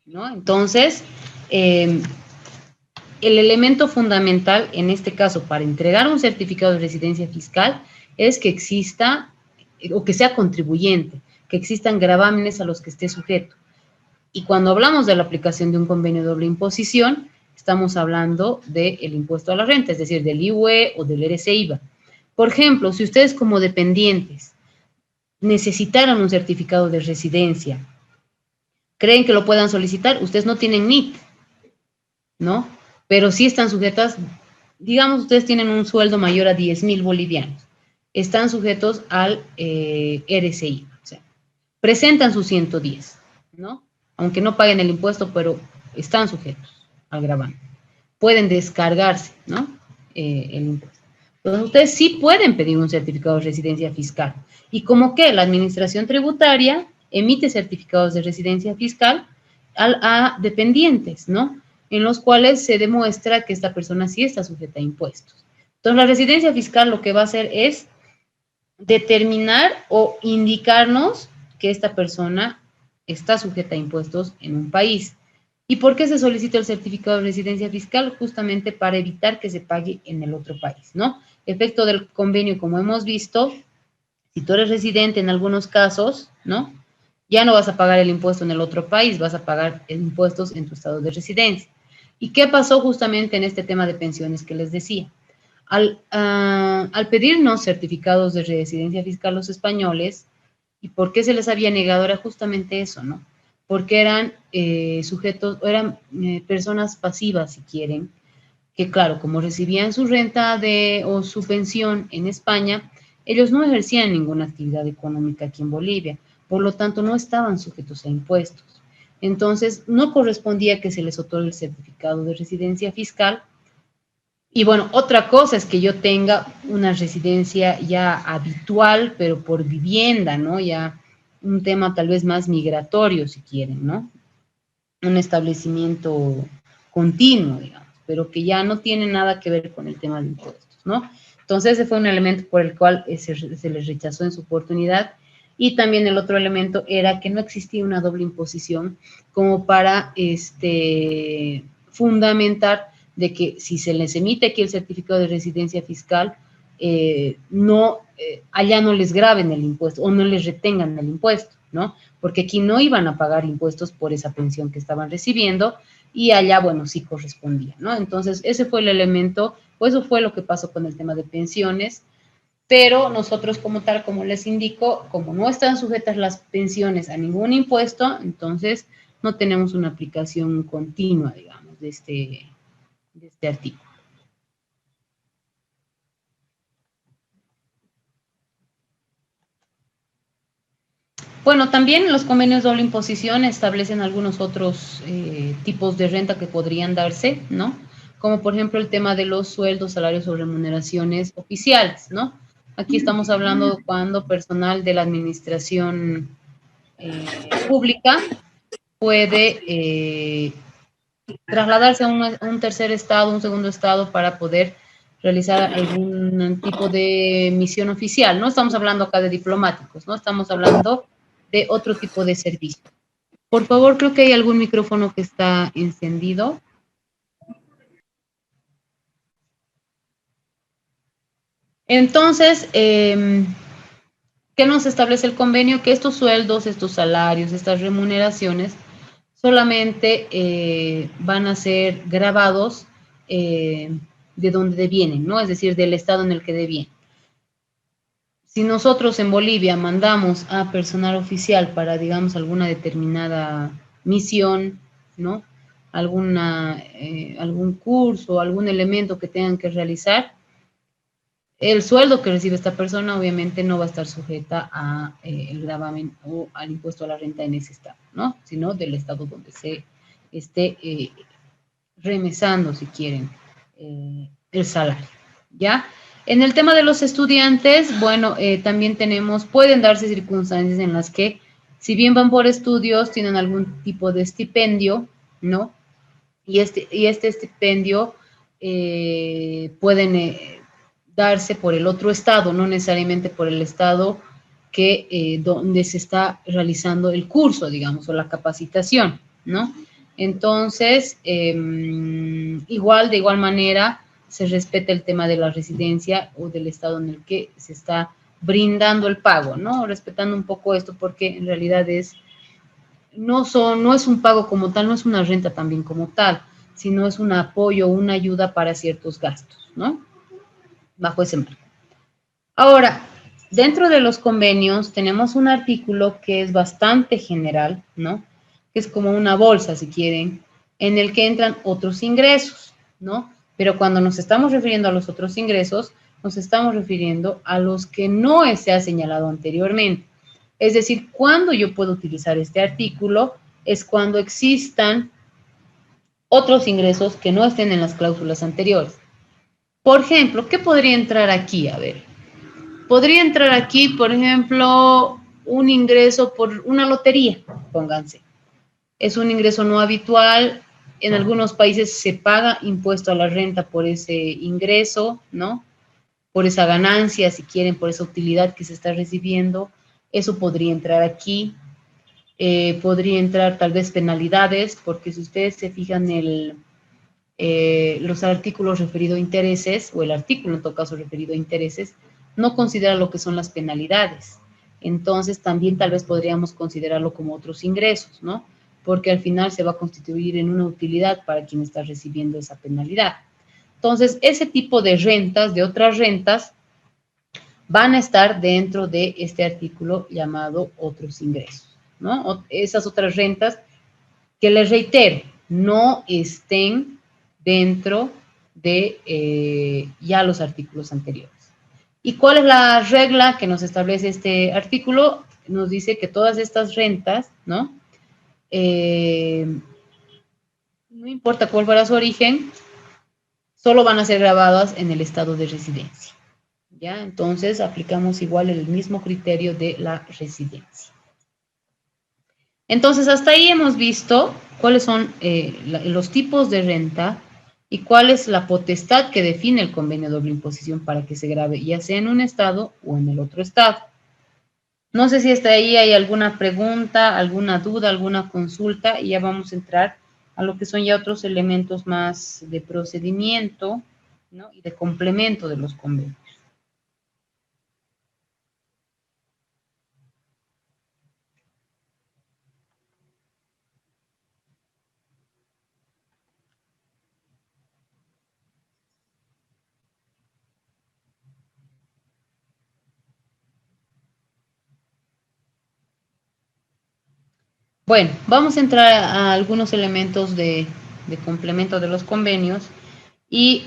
¿no? Entonces, el elemento fundamental, en este caso, para entregar un certificado de residencia fiscal, es que exista, o que sea contribuyente, que existan gravámenes a los que esté sujeto. Y cuando hablamos de la aplicación de un convenio de doble imposición, estamos hablando del impuesto a la renta, es decir, del IUE o del RCIVA. Por ejemplo, si ustedes como dependientes necesitaran un certificado de residencia, ¿creen que lo puedan solicitar? Ustedes no tienen NIT, ¿no? Pero sí están sujetas, digamos, ustedes tienen un sueldo mayor a 10,000 bolivianos, están sujetos al RCI, o sea, presentan sus 110, ¿no? Aunque no paguen el impuesto, pero están sujetos al gravamen. Pueden descargarse, ¿no? El impuesto. Entonces, ustedes sí pueden pedir un certificado de residencia fiscal. Y como que la administración tributaria emite certificados de residencia fiscal a dependientes, ¿no? En los cuales se demuestra que esta persona sí está sujeta a impuestos. Entonces, la residencia fiscal lo que va a hacer es determinar o indicarnos que esta persona está sujeta a impuestos en un país. ¿Y por qué se solicita el certificado de residencia fiscal? Justamente para evitar que se pague en el otro país, ¿no? Efecto del convenio, como hemos visto, si tú eres residente en algunos casos, ¿no? Ya no vas a pagar el impuesto en el otro país, vas a pagar impuestos en tu estado de residencia. ¿Y qué pasó justamente en este tema de pensiones que les decía? Al pedirnos certificados de residencia fiscal los españoles, ¿y por qué se les había negado? Era justamente eso, ¿no? Porque eran sujetos, eran personas pasivas, si quieren, que claro, como recibían su renta o su pensión en España, ellos no ejercían ninguna actividad económica aquí en Bolivia, por lo tanto no estaban sujetos a impuestos. Entonces, no correspondía que se les otorgue el certificado de residencia fiscal. Y bueno, otra cosa es que yo tenga una residencia ya habitual, pero por vivienda, ¿no? Ya un tema tal vez más migratorio, si quieren, ¿no? Un establecimiento continuo, digamos, pero que ya no tiene nada que ver con el tema de impuestos, ¿no? Entonces, ese fue un elemento por el cual se les rechazó en su oportunidad. Y también el otro elemento era que no existía una doble imposición como para fundamentar de que si se les emite aquí el certificado de residencia fiscal, allá no les graben el impuesto o no les retengan el impuesto, ¿no? Porque aquí no iban a pagar impuestos por esa pensión que estaban recibiendo y allá, bueno, sí correspondía, ¿no? Entonces, ese fue el elemento, pues eso fue lo que pasó con el tema de pensiones, pero nosotros como tal, como les indico, como no están sujetas las pensiones a ningún impuesto, entonces no tenemos una aplicación continua, digamos, de este artículo. Bueno, también los convenios de doble imposición establecen algunos otros tipos de renta que podrían darse, ¿no? Como por ejemplo el tema de los sueldos, salarios o remuneraciones oficiales, ¿no? Aquí estamos hablando cuando personal de la administración pública puede trasladarse a un tercer estado, un segundo estado para poder realizar algún tipo de misión oficial. No estamos hablando acá de diplomáticos, ¿no? Estamos hablando de otro tipo de servicio. Por favor, creo que hay algún micrófono que está encendido. Entonces, ¿qué nos establece el convenio? Que estos sueldos, estos salarios, estas remuneraciones solamente van a ser grabados de donde devienen, ¿no? Es decir, del estado en el que devienen. Si nosotros en Bolivia mandamos a personal oficial para, digamos, alguna determinada misión, ¿no? Algún curso, algún elemento que tengan que realizar, el sueldo que recibe esta persona obviamente no va a estar sujeta a el gravamen o al impuesto a la renta en ese estado, ¿no? Sino del estado donde se esté remesando, si quieren, el salario, ¿ya? En el tema de los estudiantes, bueno, también pueden darse circunstancias en las que, si bien van por estudios, tienen algún tipo de estipendio, ¿no? Y este estipendio pueden darse por el otro estado, no necesariamente por el estado donde se está realizando el curso, digamos, o la capacitación, ¿no? Entonces, de igual manera, se respeta el tema de la residencia o del estado en el que se está brindando el pago, ¿no? Respetando un poco esto porque en realidad no es un pago como tal, no es una renta también como tal, sino es un apoyo, una ayuda para ciertos gastos, ¿no? Bajo ese marco. Ahora, dentro de los convenios tenemos un artículo que es bastante general, ¿no? Que es como una bolsa, si quieren, en el que entran otros ingresos, ¿no? Pero cuando nos estamos refiriendo a los otros ingresos, nos estamos refiriendo a los que no se ha señalado anteriormente. Es decir, cuando yo puedo utilizar este artículo es cuando existan otros ingresos que no estén en las cláusulas anteriores. Por ejemplo, ¿qué podría entrar aquí? A ver, podría entrar aquí, por ejemplo, un ingreso por una lotería, pónganse. Es un ingreso no habitual. En algunos países se paga impuesto a la renta por ese ingreso, ¿no? Por esa ganancia, si quieren, por esa utilidad que se está recibiendo. Eso podría entrar aquí. Podría entrar tal vez penalidades, porque si ustedes se fijan los artículos referidos a intereses, o el artículo en todo caso referido a intereses, no considera lo que son las penalidades. Entonces también tal vez podríamos considerarlo como otros ingresos, ¿no? Porque al final se va a constituir en una utilidad para quien está recibiendo esa penalidad. Entonces, ese tipo de rentas, de otras rentas, van a estar dentro de este artículo llamado otros ingresos, ¿no? Esas otras rentas que les reitero, no estén dentro de ya los artículos anteriores. ¿Y cuál es la regla que nos establece este artículo? Nos dice que todas estas rentas, ¿no? No importa cuál fuera su origen, solo van a ser grabadas en el estado de residencia, ¿ya? Entonces, aplicamos igual el mismo criterio de la residencia. Entonces, hasta ahí hemos visto cuáles son los tipos de renta y cuál es la potestad que define el convenio de doble imposición para que se grabe, ya sea en un estado o en el otro estado. No sé si hasta ahí hay alguna pregunta, alguna duda, alguna consulta, y ya vamos a entrar a lo que son ya otros elementos más de procedimiento, ¿no? Y de complemento de los convenios. Bueno, vamos a entrar a algunos elementos de complemento de los convenios y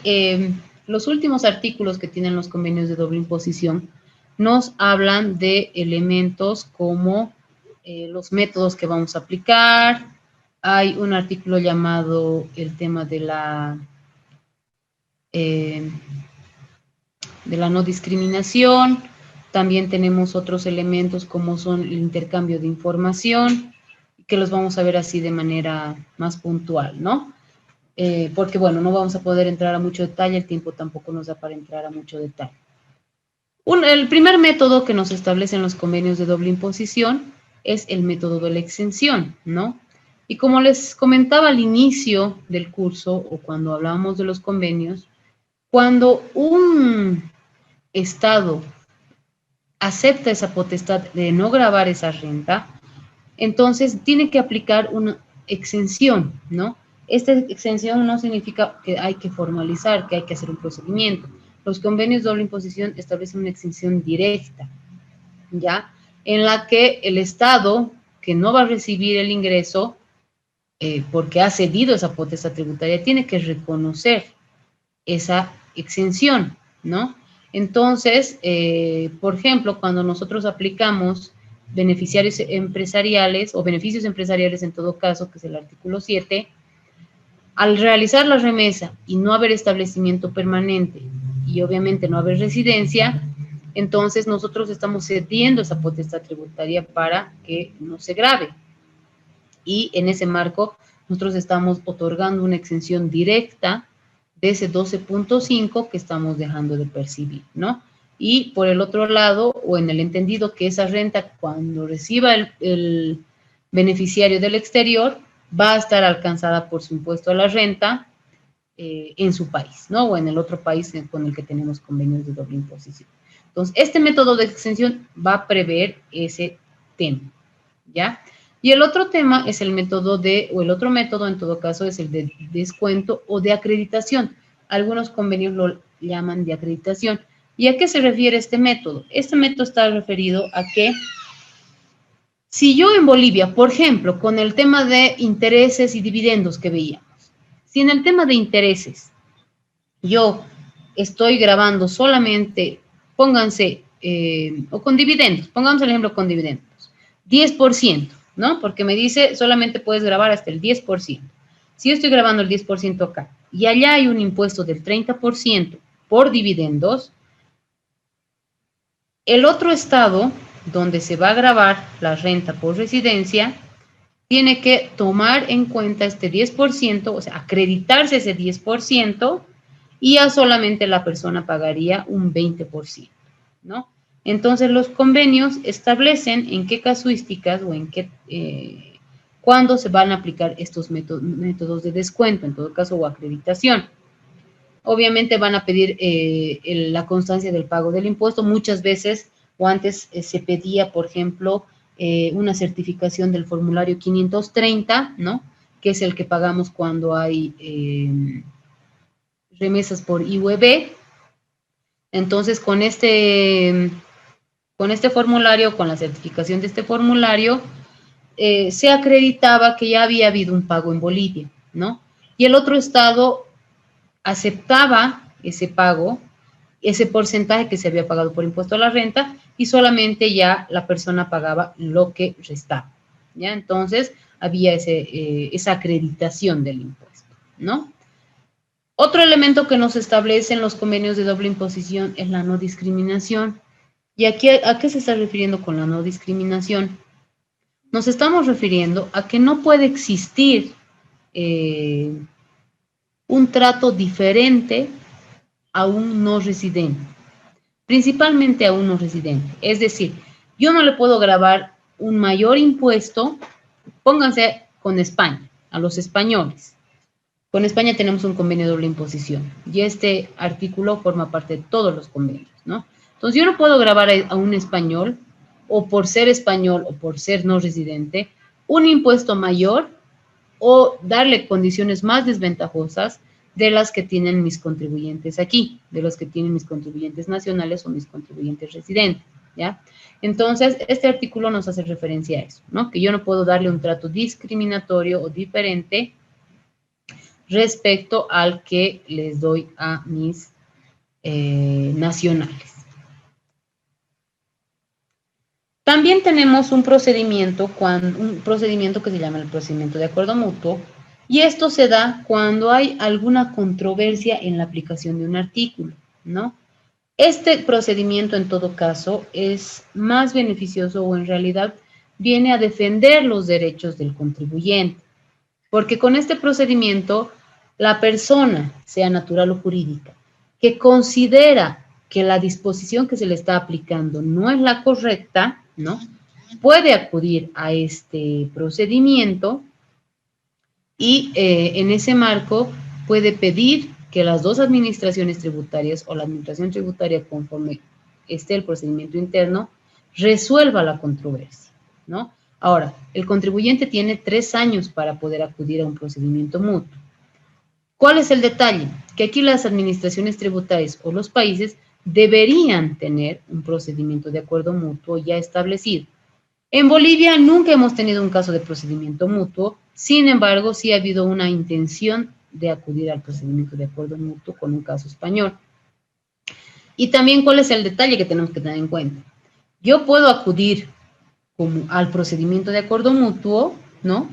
los últimos artículos que tienen los convenios de doble imposición nos hablan de elementos como los métodos que vamos a aplicar. Hay un artículo llamado el tema de la no discriminación. También tenemos otros elementos como son el intercambio de información, que los vamos a ver así de manera más puntual, ¿no? Porque, bueno, no vamos a poder entrar a mucho detalle, el tiempo tampoco nos da para entrar a mucho detalle. El primer método que nos establecen los convenios de doble imposición es el método de la exención, ¿no? Y como les comentaba al inicio del curso, o cuando hablábamos de los convenios, cuando un estado acepta esa potestad de no gravar esa renta, entonces tiene que aplicar una exención, ¿no? Esta exención no significa que hay que formalizar, que hay que hacer un procedimiento. Los convenios de doble imposición establecen una exención directa, ¿ya? En la que el Estado, que no va a recibir el ingreso, porque ha cedido esa potestad tributaria, tiene que reconocer esa exención, ¿no? Entonces, por ejemplo, cuando nosotros aplicamos beneficiarios empresariales o beneficios empresariales en todo caso, que es el artículo 7, Al realizar la remesa y no haber establecimiento permanente y obviamente no haber residencia, entonces nosotros estamos cediendo esa potestad tributaria para que no se grave. Y en ese marco, nosotros estamos otorgando una exención directa de ese 12.5 que estamos dejando de percibir, ¿no? Y por el otro lado, o en el entendido que esa renta, cuando reciba el beneficiario del exterior, va a estar alcanzada por su impuesto a la renta en su país, ¿no? O en el otro país con el que tenemos convenios de doble imposición. Entonces, este método de exención va a prever ese tema, ¿ya? Y el otro tema es el método o el otro método en todo caso es el de descuento o de acreditación. Algunos convenios lo llaman de acreditación. ¿Y a qué se refiere este método? Este método está referido a que si yo en Bolivia, por ejemplo, con el tema de intereses y dividendos que veíamos, si en el tema de intereses yo estoy grabando solamente, pónganse, o con dividendos, pongamos el ejemplo con dividendos, 10%, ¿no? Porque me dice solamente puedes grabar hasta el 10%. Si yo estoy grabando el 10% acá y allá hay un impuesto del 30% por dividendos, el otro estado donde se va a grabar la renta por residencia tiene que tomar en cuenta este 10%, o sea, acreditarse ese 10%, y ya solamente la persona pagaría un 20%, ¿no? Entonces, los convenios establecen en qué casuísticas o en qué, cuándo se van a aplicar estos métodos de descuento, en todo caso, o acreditación. Obviamente van a pedir la constancia del pago del impuesto. Muchas veces, o antes se pedía, por ejemplo, una certificación del formulario 530, ¿no? Que es el que pagamos cuando hay remesas por IUEB. Entonces, con este formulario, con la certificación de este formulario, se acreditaba que ya había habido un pago en Bolivia, ¿no? Y el otro estado aceptaba ese pago, ese porcentaje que se había pagado por impuesto a la renta, y solamente ya la persona pagaba lo que restaba, ¿ya? Entonces, había esa acreditación del impuesto, ¿no? Otro elemento que nos establecen los convenios de doble imposición es la no discriminación. ¿Y aquí a qué se está refiriendo con la no discriminación? Nos estamos refiriendo a que no puede existir un trato diferente a un no residente, principalmente a un no residente. Es decir, yo no le puedo grabar un mayor impuesto, pónganse con España, a los españoles. Con España tenemos un convenio de doble imposición y este artículo forma parte de todos los convenios, ¿no? Entonces yo no puedo grabar a un español, o por ser español o por ser no residente, un impuesto mayor o darle condiciones más desventajosas de las que tienen mis contribuyentes aquí, de los que tienen mis contribuyentes nacionales o mis contribuyentes residentes, ¿ya? Entonces, este artículo nos hace referencia a eso, ¿no? Que yo no puedo darle un trato discriminatorio o diferente respecto al que les doy a mis nacionales. También tenemos un procedimiento que se llama el procedimiento de acuerdo mutuo, y esto se da cuando hay alguna controversia en la aplicación de un artículo, ¿no? Este procedimiento, en todo caso, es más beneficioso o en realidad viene a defender los derechos del contribuyente, porque con este procedimiento, la persona, sea natural o jurídica, que considera que la disposición que se le está aplicando no es la correcta, ¿no? Puede acudir a este procedimiento y en ese marco puede pedir que las dos administraciones tributarias o la administración tributaria, conforme esté el procedimiento interno, resuelva la controversia, ¿no? Ahora, el contribuyente tiene 3 años para poder acudir a un procedimiento mutuo. ¿Cuál es el detalle? Que aquí las administraciones tributarias o los países deberían tener un procedimiento de acuerdo mutuo ya establecido. En Bolivia nunca hemos tenido un caso de procedimiento mutuo, sin embargo, sí ha habido una intención de acudir al procedimiento de acuerdo mutuo con un caso español. Y también, ¿cuál es el detalle que tenemos que tener en cuenta? Yo puedo acudir al procedimiento de acuerdo mutuo, ¿no?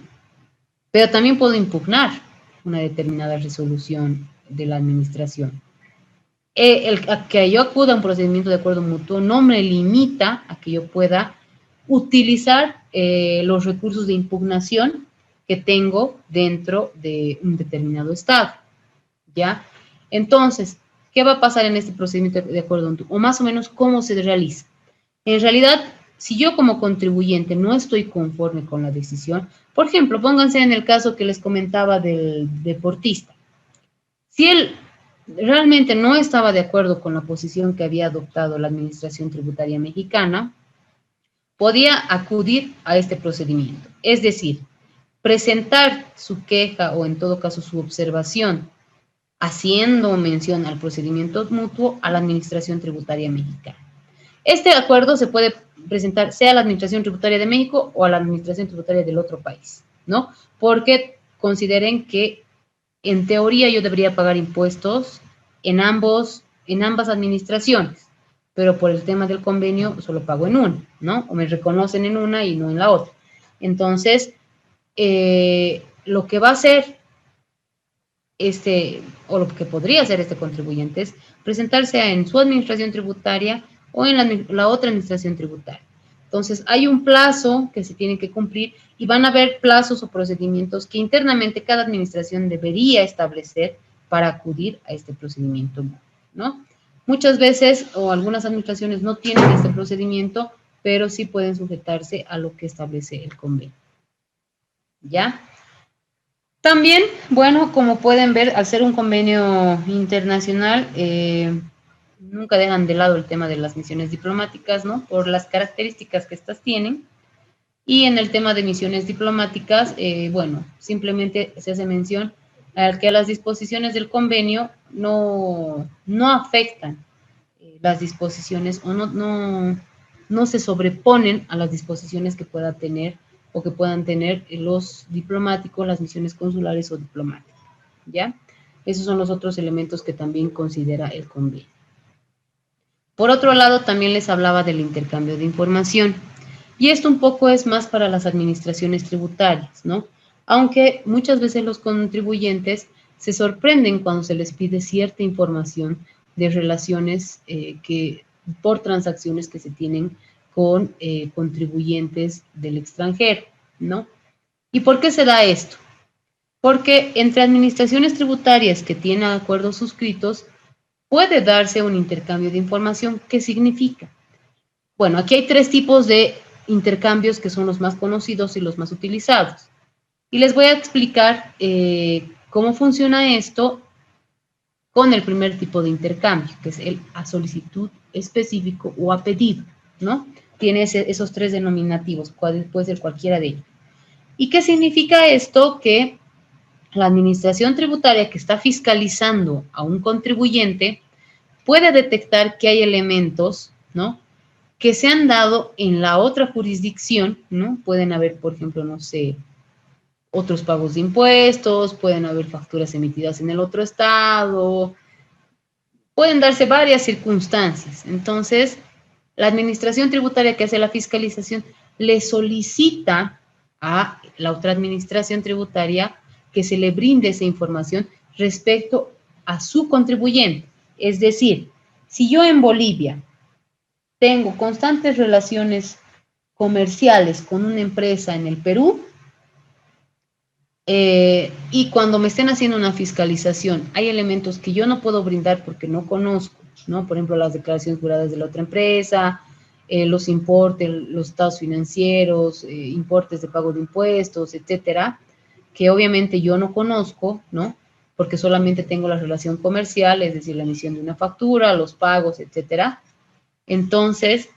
Pero también puedo impugnar. una determinada resolución de la administración. A que yo acuda a un procedimiento de acuerdo mutuo no me limita a que yo pueda utilizar los recursos de impugnación que tengo dentro de un determinado estado, ¿ya? Entonces, ¿qué va a pasar en este procedimiento de acuerdo mutuo? O más o menos, ¿cómo se realiza? En realidad, si yo como contribuyente no estoy conforme con la decisión, por ejemplo, pónganse en el caso que les comentaba del deportista. Si él realmente no estaba de acuerdo con la posición que había adoptado la Administración Tributaria Mexicana, podía acudir a este procedimiento. Es decir, presentar su queja o en todo caso su observación, haciendo mención al procedimiento mutuo a la Administración Tributaria Mexicana. Este acuerdo se puede presentar sea a la Administración Tributaria de México o a la Administración Tributaria del otro país, ¿no? Porque consideren que en teoría yo debería pagar impuestos en ambas administraciones, pero por el tema del convenio solo pago en una, ¿no? O me reconocen en una y no en la otra. Entonces, lo que va a hacer o lo que podría hacer este contribuyente es presentarse en su administración tributaria o en la otra administración tributaria. Entonces, hay un plazo que se tiene que cumplir y van a haber plazos o procedimientos que internamente cada administración debería establecer para acudir a este procedimiento, ¿no? Muchas veces o algunas administraciones no tienen este procedimiento, pero sí pueden sujetarse a lo que establece el convenio, ¿ya? También, bueno, como pueden ver, al ser un convenio internacional, nunca dejan de lado el tema de las misiones diplomáticas, ¿no? Por las características que estas tienen. Y en el tema de misiones diplomáticas, bueno, simplemente se hace mención a que las disposiciones del convenio no afectan las disposiciones o no se sobreponen a las disposiciones que pueda tener o que puedan tener los diplomáticos, las misiones consulares o diplomáticas, ¿ya? Esos son los otros elementos que también considera el convenio. Por otro lado, también les hablaba del intercambio de información. Y esto un poco es más para las administraciones tributarias, ¿no? Aunque muchas veces los contribuyentes se sorprenden cuando se les pide cierta información de relaciones por transacciones que se tienen con contribuyentes del extranjero, ¿no? ¿Y por qué se da esto? Porque entre administraciones tributarias que tienen acuerdos suscritos, puede darse un intercambio de información. ¿Qué significa? Bueno, aquí hay 3 tipos de intercambios que son los más conocidos y los más utilizados. Y les voy a explicar cómo funciona esto con el primer tipo de intercambio, que es el a solicitud específico o a pedido, ¿no? Tiene esos 3 denominativos, puede ser cualquiera de ellos. ¿Y qué significa esto? Que la administración tributaria que está fiscalizando a un contribuyente puede detectar que hay elementos, ¿no?, que se han dado en la otra jurisdicción, ¿no? Pueden haber, por ejemplo, no sé, otros pagos de impuestos, pueden haber facturas emitidas en el otro estado, pueden darse varias circunstancias. Entonces, la administración tributaria que hace la fiscalización le solicita a la otra administración tributaria que se le brinde esa información respecto a su contribuyente. Es decir, si yo en Bolivia tengo constantes relaciones comerciales con una empresa en el Perú, y cuando me estén haciendo una fiscalización, hay elementos que yo no puedo brindar porque no conozco, ¿no? Por ejemplo, las declaraciones juradas de la otra empresa, los importes, los estados financieros, importes de pago de impuestos, etcétera, que obviamente yo no conozco, ¿no? Porque solamente tengo la relación comercial, es decir, la emisión de una factura, los pagos, etcétera. Entonces,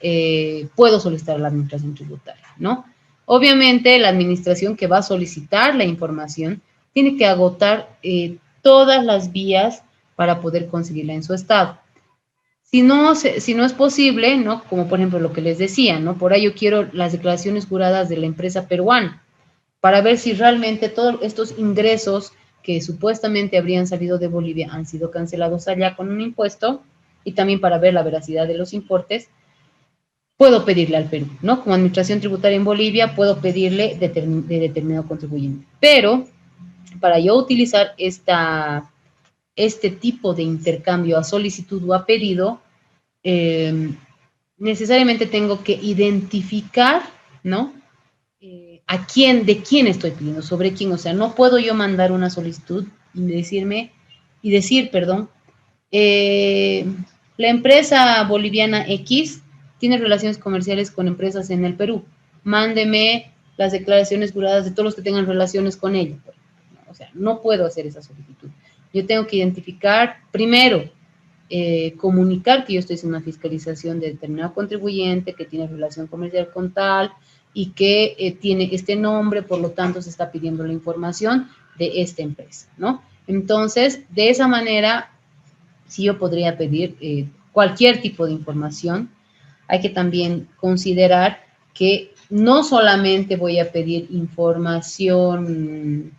puedo solicitar a la administración tributaria, ¿no? Obviamente, la administración que va a solicitar la información tiene que agotar todas las vías para poder conseguirla en su estado. Si no es posible, ¿no? Como por ejemplo lo que les decía, ¿no? Por ahí yo quiero las declaraciones juradas de la empresa peruana para ver si realmente todos estos ingresos que supuestamente habrían salido de Bolivia han sido cancelados allá con un impuesto, y también para ver la veracidad de los importes, puedo pedirle al Perú, ¿no? Como administración tributaria en Bolivia, puedo pedirle de determinado contribuyente. Pero para yo utilizar este tipo de intercambio a solicitud o a pedido, necesariamente tengo que identificar, ¿no? De quién estoy pidiendo, sobre quién. O sea, no puedo yo mandar una solicitud y decir, la empresa boliviana X tiene relaciones comerciales con empresas en el Perú. Mándeme las declaraciones juradas de todos los que tengan relaciones con ella. O sea, no puedo hacer esa solicitud. Yo tengo que identificar, primero, comunicar que yo estoy haciendo una fiscalización de determinado contribuyente que tiene relación comercial con tal y que tiene este nombre, por lo tanto se está pidiendo la información de esta empresa, ¿no? Entonces, de esa manera, sí yo podría pedir cualquier tipo de información. Hay que también considerar que no solamente voy a pedir información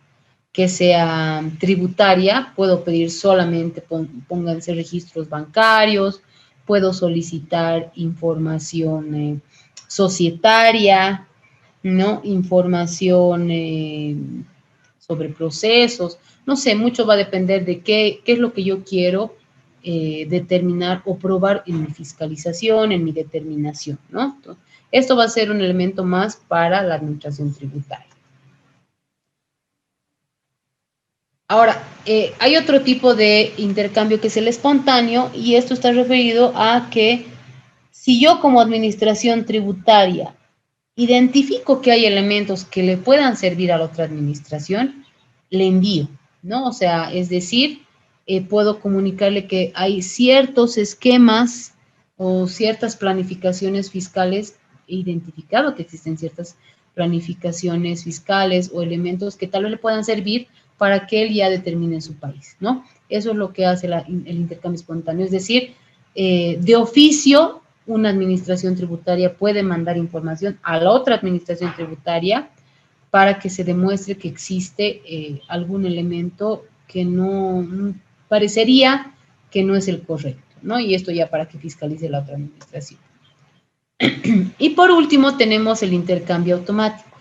que sea tributaria, puedo pedir solamente, pónganse registros bancarios, puedo solicitar información societaria, ¿no? Información sobre procesos, no sé, mucho va a depender de qué es lo que yo quiero determinar o probar en mi fiscalización, en mi determinación, ¿no? Entonces, esto va a ser un elemento más para la administración tributaria. Ahora, hay otro tipo de intercambio que es el espontáneo y esto está referido a que si yo como administración tributaria identifico que hay elementos que le puedan servir a la otra administración, le envío, ¿no? O sea, es decir, puedo comunicarle que hay ciertos esquemas o ciertas planificaciones fiscales, he identificado que existen ciertas planificaciones fiscales o elementos que tal vez le puedan servir para que él ya determine en su país, ¿no? Eso es lo que hace el intercambio espontáneo, es decir, de oficio, una administración tributaria puede mandar información a la otra administración tributaria para que se demuestre que existe algún elemento que no parecería que no es el correcto, ¿no? Y esto ya para que fiscalice la otra administración. Y por último tenemos el intercambio automático.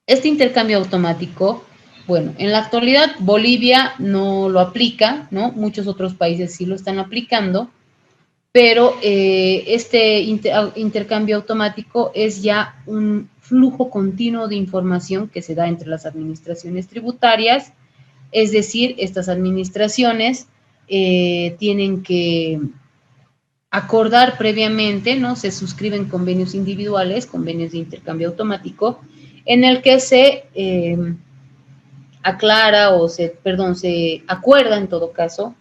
Este intercambio automático, bueno, en la actualidad Bolivia no lo aplica, ¿no? Muchos otros países sí lo están aplicando, pero este intercambio automático es ya un flujo continuo de información que se da entre las administraciones tributarias, es decir, estas administraciones tienen que acordar previamente, ¿no? Se suscriben convenios individuales, convenios de intercambio automático, en el que se aclara o se acuerda en todo caso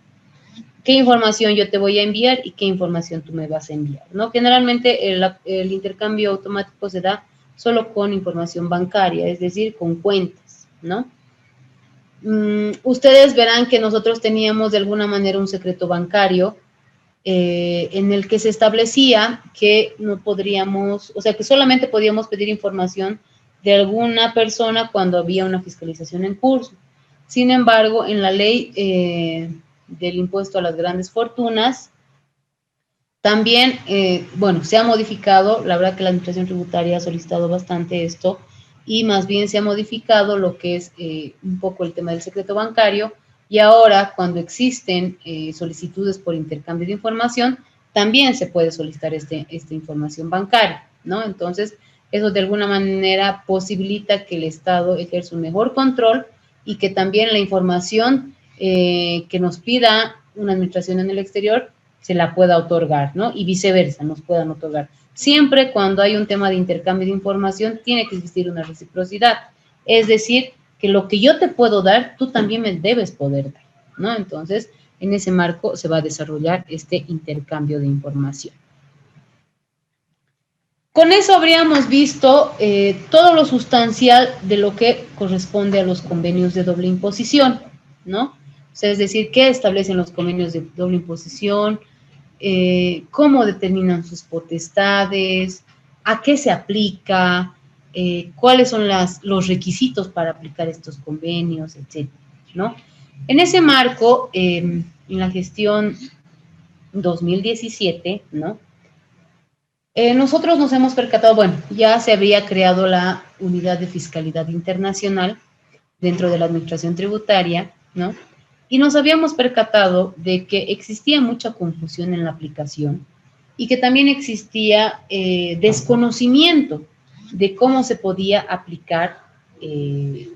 qué información yo te voy a enviar y qué información tú me vas a enviar, ¿no? Generalmente el intercambio automático se da solo con información bancaria, es decir, con cuentas, ¿no? Ustedes verán que nosotros teníamos de alguna manera un secreto bancario en el que se establecía que no podríamos, o sea, que solamente podíamos pedir información de alguna persona cuando había una fiscalización en curso. Sin embargo, en la ley del impuesto a las grandes fortunas, también, bueno, se ha modificado, la verdad que la administración tributaria ha solicitado bastante esto, y más bien se ha modificado lo que es un poco el tema del secreto bancario, y ahora cuando existen solicitudes por intercambio de información, también se puede solicitar esta información bancaria, ¿no? Entonces, eso de alguna manera posibilita que el Estado ejerza un mejor control y que también la información que nos pida una administración en el exterior se la pueda otorgar, ¿no? Y viceversa, nos puedan otorgar. Siempre cuando hay un tema de intercambio de información, tiene que existir una reciprocidad. Es decir, que lo que yo te puedo dar, tú también me debes poder dar, ¿no? Entonces, en ese marco se va a desarrollar este intercambio de información. Con eso habríamos visto todo lo sustancial de lo que corresponde a los convenios de doble imposición, ¿no? O sea, es decir, qué establecen los convenios de doble imposición, cómo determinan sus potestades, a qué se aplica, cuáles son los requisitos para aplicar estos convenios, etcétera, ¿no? En ese marco, en la gestión 2017, ¿no? Nosotros nos hemos percatado, bueno, ya se había creado la Unidad de Fiscalidad Internacional, dentro de la administración tributaria, ¿no? Y nos habíamos percatado de que existía mucha confusión en la aplicación y que también existía desconocimiento de cómo se podía aplicar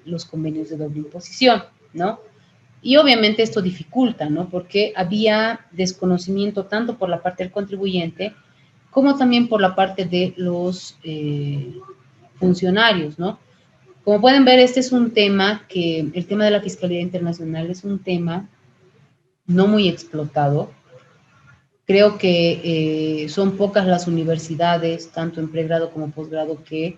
los convenios de doble imposición, ¿no? Y obviamente esto dificulta, ¿no? Porque había desconocimiento tanto por la parte del contribuyente como también por la parte de los funcionarios, ¿no? Como pueden ver, este es un tema el tema de la fiscalidad internacional es un tema no muy explotado. Creo que son pocas las universidades, tanto en pregrado como posgrado, que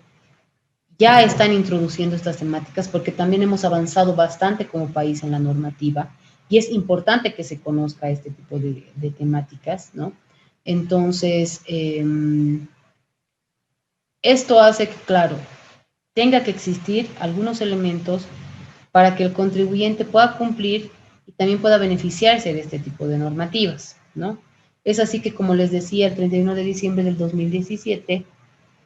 ya están introduciendo estas temáticas porque también hemos avanzado bastante como país en la normativa y es importante que se conozca este tipo de temáticas, ¿no? Entonces, esto hace que, claro, tenga que existir algunos elementos para que el contribuyente pueda cumplir y también pueda beneficiarse de este tipo de normativas, ¿no? Es así que, como les decía, el 31 de diciembre del 2017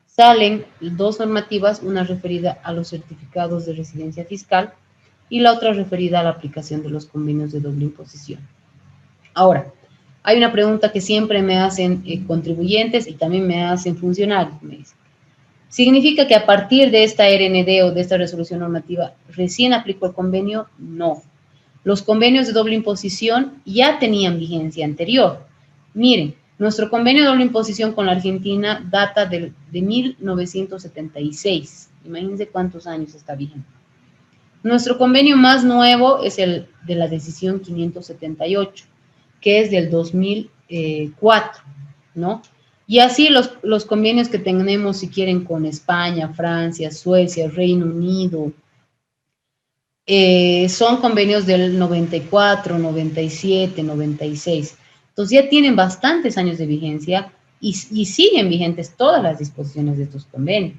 salen dos normativas, una referida a los certificados de residencia fiscal y la otra referida a la aplicación de los convenios de doble imposición. Ahora, hay una pregunta que siempre me hacen contribuyentes y también me hacen funcionarios, me dicen. ¿Significa que a partir de esta RND o de esta resolución normativa recién aplicó el convenio? No. Los convenios de doble imposición ya tenían vigencia anterior. Miren, nuestro convenio de doble imposición con la Argentina data de 1976. Imagínense cuántos años está vigente. Nuestro convenio más nuevo es el de la decisión 578, que es del 2004, ¿no? Y así los convenios que tenemos, si quieren, con España, Francia, Suecia, Reino Unido, son convenios del 94, 97, 96. Entonces ya tienen bastantes años de vigencia y siguen vigentes todas las disposiciones de estos convenios.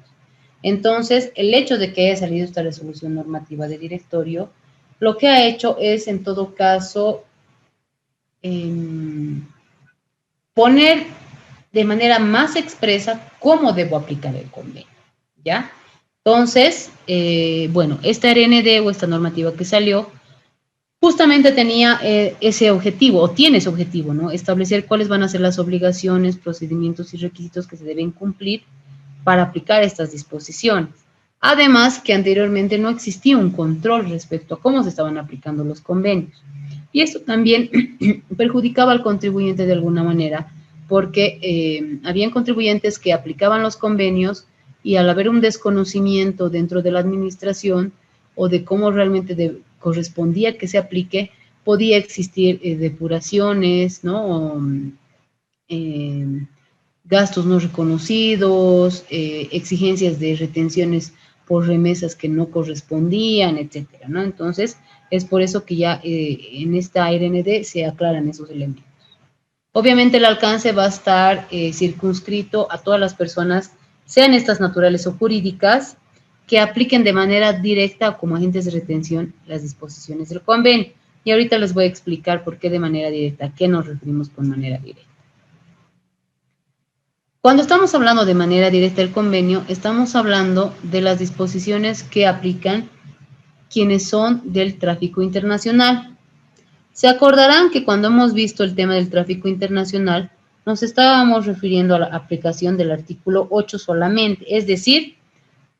Entonces, el hecho de que haya salido esta resolución normativa de directorio, lo que ha hecho es, en todo caso, poner de manera más expresa cómo debo aplicar el convenio, ¿ya? Entonces, bueno, esta RND o esta normativa que salió, justamente tenía ese objetivo, o tiene ese objetivo, ¿no? Establecer cuáles van a ser las obligaciones, procedimientos y requisitos que se deben cumplir para aplicar estas disposiciones. Además, que anteriormente no existía un control respecto a cómo se estaban aplicando los convenios. Y esto también perjudicaba al contribuyente de alguna manera, porque habían contribuyentes que aplicaban los convenios y al haber un desconocimiento dentro de la administración o de cómo realmente correspondía que se aplique, podía existir depuraciones, ¿no? O, gastos no reconocidos, exigencias de retenciones por remesas que no correspondían, etcétera, ¿no? Entonces, es por eso que ya en esta RND se aclaran esos elementos. Obviamente el alcance va a estar circunscrito a todas las personas, sean estas naturales o jurídicas, que apliquen de manera directa o como agentes de retención las disposiciones del convenio. Y ahorita les voy a explicar por qué de manera directa, a qué nos referimos con manera directa. Cuando estamos hablando de manera directa del convenio, estamos hablando de las disposiciones que aplican quienes son del tráfico internacional. Se acordarán que cuando hemos visto el tema del tráfico internacional, nos estábamos refiriendo a la aplicación del artículo 8 solamente, es decir,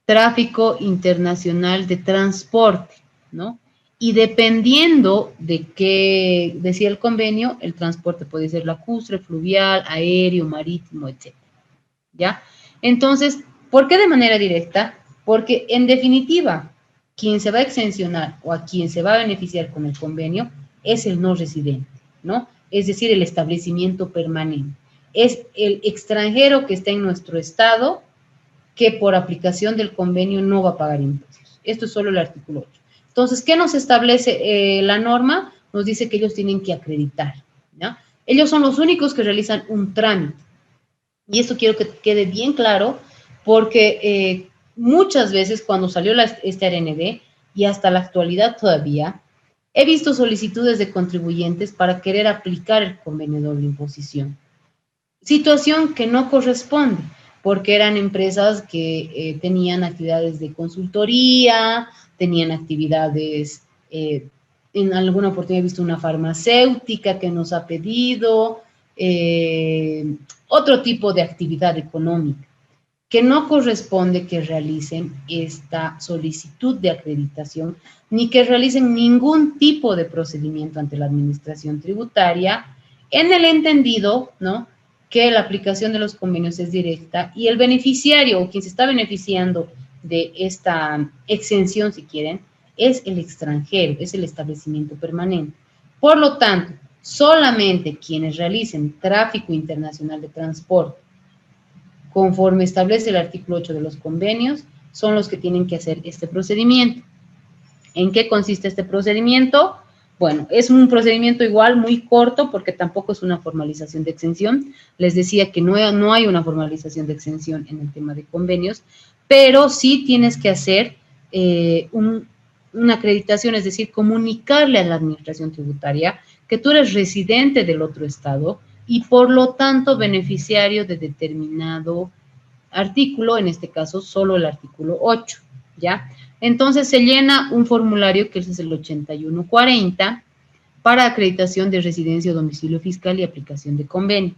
tráfico internacional de transporte, ¿no? Y dependiendo de qué decía el convenio, el transporte puede ser lacustre, fluvial, aéreo, marítimo, etc. ¿Ya? Entonces, ¿por qué de manera directa? Porque en definitiva, quien se va a exencionar o a quien se va a beneficiar con el convenio es el no residente, ¿no? Es decir, el establecimiento permanente. Es el extranjero que está en nuestro estado que por aplicación del convenio no va a pagar impuestos. Esto es solo el artículo 8. Entonces, ¿qué nos establece la norma? Nos dice que ellos tienen que acreditar, ¿no? Ellos son los únicos que realizan un trámite. Y esto quiero que quede bien claro, porque muchas veces cuando salió esta RND, y hasta la actualidad todavía, he visto solicitudes de contribuyentes para querer aplicar el convenio de doble imposición. Situación que no corresponde, porque eran empresas que tenían actividades de consultoría, tenían actividades, en alguna oportunidad he visto una farmacéutica que nos ha pedido, otro tipo de actividad económica, que no corresponde que realicen esta solicitud de acreditación, ni que realicen ningún tipo de procedimiento ante la administración tributaria, en el entendido, ¿no?, que la aplicación de los convenios es directa y el beneficiario o quien se está beneficiando de esta exención, si quieren, es el extranjero, es el establecimiento permanente. Por lo tanto, solamente quienes realicen tráfico internacional de transporte, conforme establece el artículo 8 de los convenios, son los que tienen que hacer este procedimiento. ¿En qué consiste este procedimiento? Bueno, es un procedimiento igual muy corto porque tampoco es una formalización de exención. Les decía que no hay una formalización de exención en el tema de convenios, pero sí tienes que hacer una acreditación, es decir, comunicarle a la administración tributaria que tú eres residente del otro estado y por lo tanto beneficiario de determinado artículo, en este caso solo el artículo 8, ¿ya? Entonces se llena un formulario que es el 8140 para acreditación de residencia o domicilio fiscal y aplicación de convenio.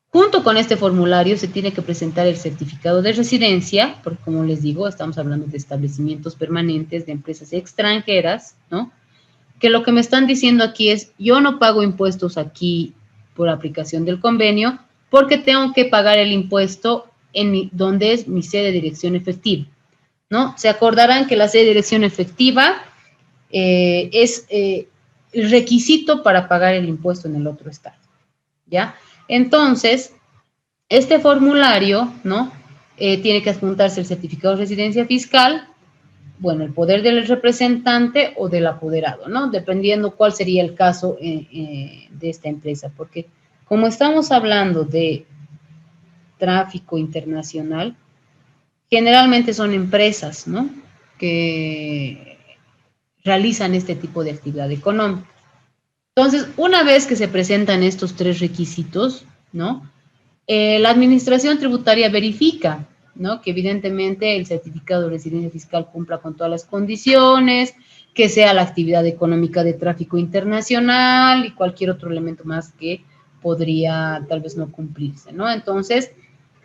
Junto con este formulario se tiene que presentar el certificado de residencia, porque como les digo, estamos hablando de establecimientos permanentes de empresas extranjeras, ¿no? Que lo que me están diciendo aquí es, yo no pago impuestos aquí por aplicación del convenio, porque tengo que pagar el impuesto en donde es mi sede de dirección efectiva, ¿no? Se acordarán que la sede de dirección efectiva es el requisito para pagar el impuesto en el otro estado, ¿ya? Entonces, este formulario, ¿no? Tiene que adjuntarse el certificado de residencia fiscal, bueno, el poder del representante o del apoderado, ¿no? Dependiendo cuál sería el caso de esta empresa, porque como estamos hablando de tráfico internacional, generalmente son empresas, ¿no?, que realizan este tipo de actividad económica. Entonces, una vez que se presentan estos tres requisitos, ¿no?, la administración tributaria verifica, ¿no?, que evidentemente el certificado de residencia fiscal cumpla con todas las condiciones, que sea la actividad económica de tráfico internacional y cualquier otro elemento más que podría tal vez no cumplirse, ¿no? Entonces,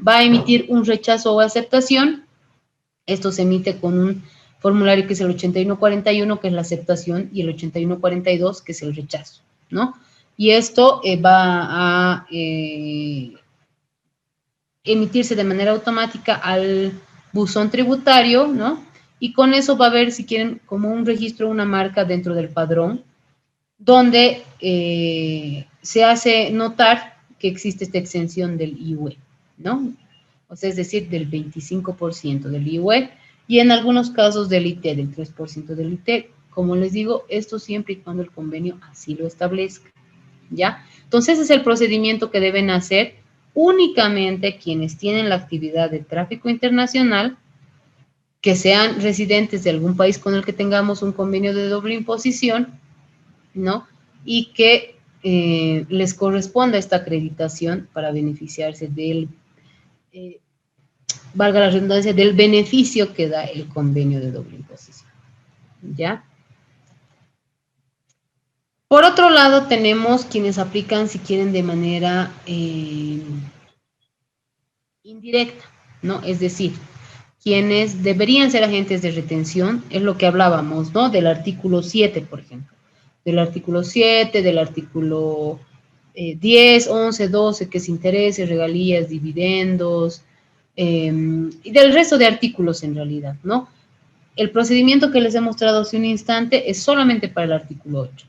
va a emitir un rechazo o aceptación. Esto se emite con un formulario que es el 8141, que es la aceptación, y el 8142, que es el rechazo, ¿no? Y esto va a emitirse de manera automática al buzón tributario, ¿no? Y con eso va a haber, si quieren, como un registro, una marca dentro del padrón, donde se hace notar que existe esta exención del IUE, ¿no? O sea, es decir, del 25% del IUE y en algunos casos del IT, del 3% del IT. Como les digo, esto siempre y cuando el convenio así lo establezca, ¿ya? Entonces, ese es el procedimiento que deben hacer únicamente quienes tienen la actividad de tráfico internacional, que sean residentes de algún país con el que tengamos un convenio de doble imposición, ¿no? Y que les corresponda esta acreditación para beneficiarse del, valga la redundancia, del beneficio que da el convenio de doble imposición, ¿ya? Por otro lado, tenemos quienes aplican, si quieren, de manera indirecta, ¿no? Es decir, quienes deberían ser agentes de retención, es lo que hablábamos, ¿no? Del artículo 7, por ejemplo. Del artículo 7, del artículo 10, 11, 12, que es intereses, regalías, dividendos, y del resto de artículos en realidad, ¿no? El procedimiento que les he mostrado hace un instante es solamente para el artículo 8.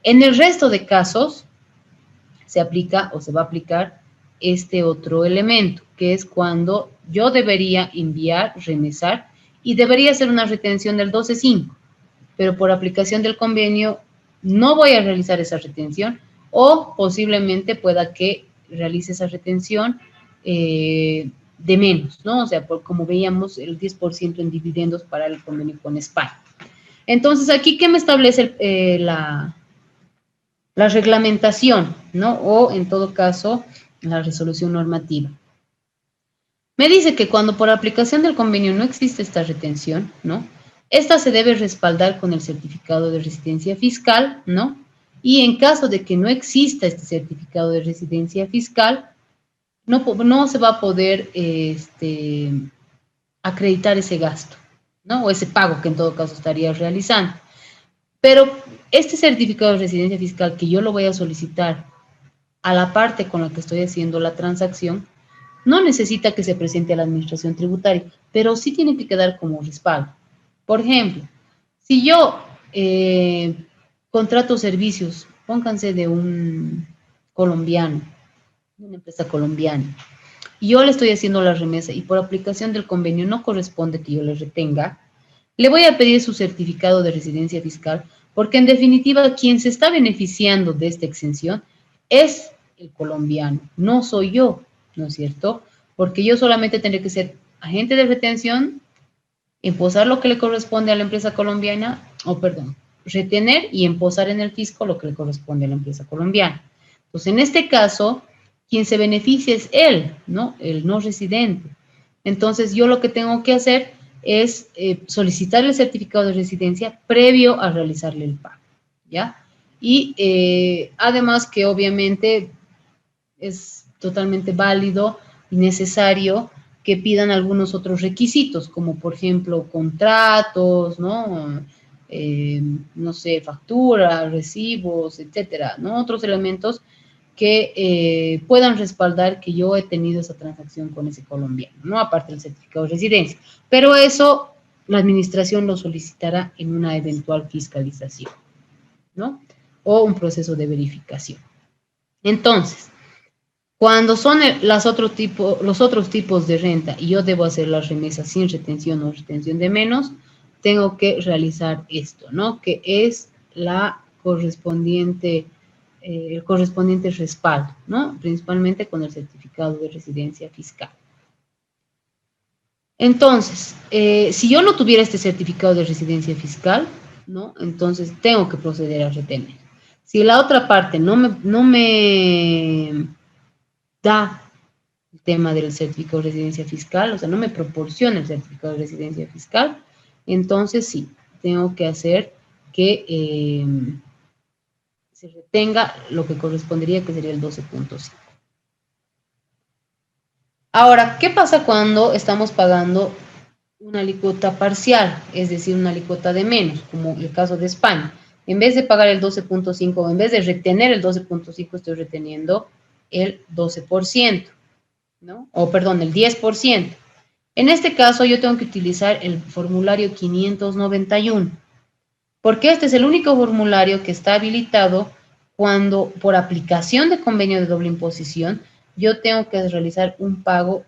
En el resto de casos se aplica o se va a aplicar este otro elemento, que es cuando yo debería enviar, remesar, y debería hacer una retención del 12.5, pero por aplicación del convenio no voy a realizar esa retención, o posiblemente pueda que realice esa retención de menos, ¿no? O sea, como veíamos, el 10% en dividendos para el convenio con España. Entonces, aquí, ¿qué me establece la reglamentación, ¿no? O, en todo caso, la resolución normativa? Me dice que cuando por aplicación del convenio no existe esta retención, ¿no?, Esta se debe respaldar con el certificado de residencia fiscal, ¿no? Y en caso de que no exista este certificado de residencia fiscal, no se va a poder acreditar ese gasto, ¿no? O ese pago que en todo caso estaría realizando. Pero este certificado de residencia fiscal que yo lo voy a solicitar a la parte con la que estoy haciendo la transacción, no necesita que se presente a la administración tributaria, pero sí tiene que quedar como respaldo. Por ejemplo, si yo contrato servicios, pónganse de un colombiano, una empresa colombiana, y yo le estoy haciendo la remesa y por aplicación del convenio no corresponde que yo le retenga, le voy a pedir su certificado de residencia fiscal, porque en definitiva quien se está beneficiando de esta exención es el colombiano, no soy yo, ¿no es cierto? Porque yo solamente tendré que ser agente de retención, imposar lo que le corresponde a la empresa colombiana, retener y imposar en el fisco lo que le corresponde a la empresa colombiana. Entonces, en este caso, quien se beneficia es él, ¿no? El no residente. Entonces, yo lo que tengo que hacer es solicitar el certificado de residencia previo a realizarle el pago, ¿ya? Y además que obviamente es totalmente válido y necesario que pidan algunos otros requisitos, como por ejemplo contratos, ¿no? No sé, facturas, recibos, etcétera, ¿no? Otros elementos que puedan respaldar que yo he tenido esa transacción con ese colombiano, ¿no? Aparte del certificado de residencia. Pero eso la administración lo solicitará en una eventual fiscalización, ¿no? O un proceso de verificación. Entonces, cuando son los otros tipos de renta y yo debo hacer las remesas sin retención o retención de menos, tengo que realizar esto, ¿no? Que es la correspondiente, el correspondiente respaldo, ¿no? Principalmente con el certificado de residencia fiscal. Entonces, si yo no tuviera este certificado de residencia fiscal, ¿no? Entonces tengo que proceder a retener. Si la otra parte no me da el tema del certificado de residencia fiscal, o sea, no me proporciona el certificado de residencia fiscal, entonces sí, tengo que hacer que se retenga lo que correspondería, que sería el 12.5. Ahora, ¿qué pasa cuando estamos pagando una alícuota parcial, es decir, una alícuota de menos, como el caso de España? En vez de pagar el 12.5, o en vez de retener el 12.5, estoy reteniendo el 12%, ¿no? O perdón, el 10%. En este caso, yo tengo que utilizar el formulario 591, porque este es el único formulario que está habilitado cuando, por aplicación de convenio de doble imposición, yo tengo que realizar un pago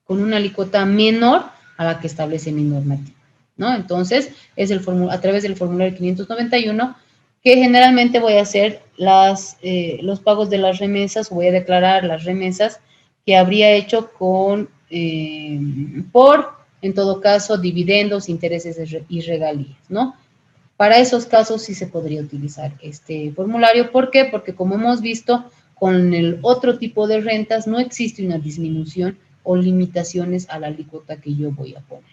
con una alícuota menor a la que establece mi normativa, ¿no? Entonces, es a través del formulario 591 que generalmente voy a hacer los pagos de las remesas, o voy a declarar las remesas que habría hecho en todo caso, dividendos, intereses y regalías, ¿no? Para esos casos sí se podría utilizar este formulario. ¿Por qué? Porque como hemos visto, con el otro tipo de rentas no existe una disminución o limitaciones a la alícuota que yo voy a poner.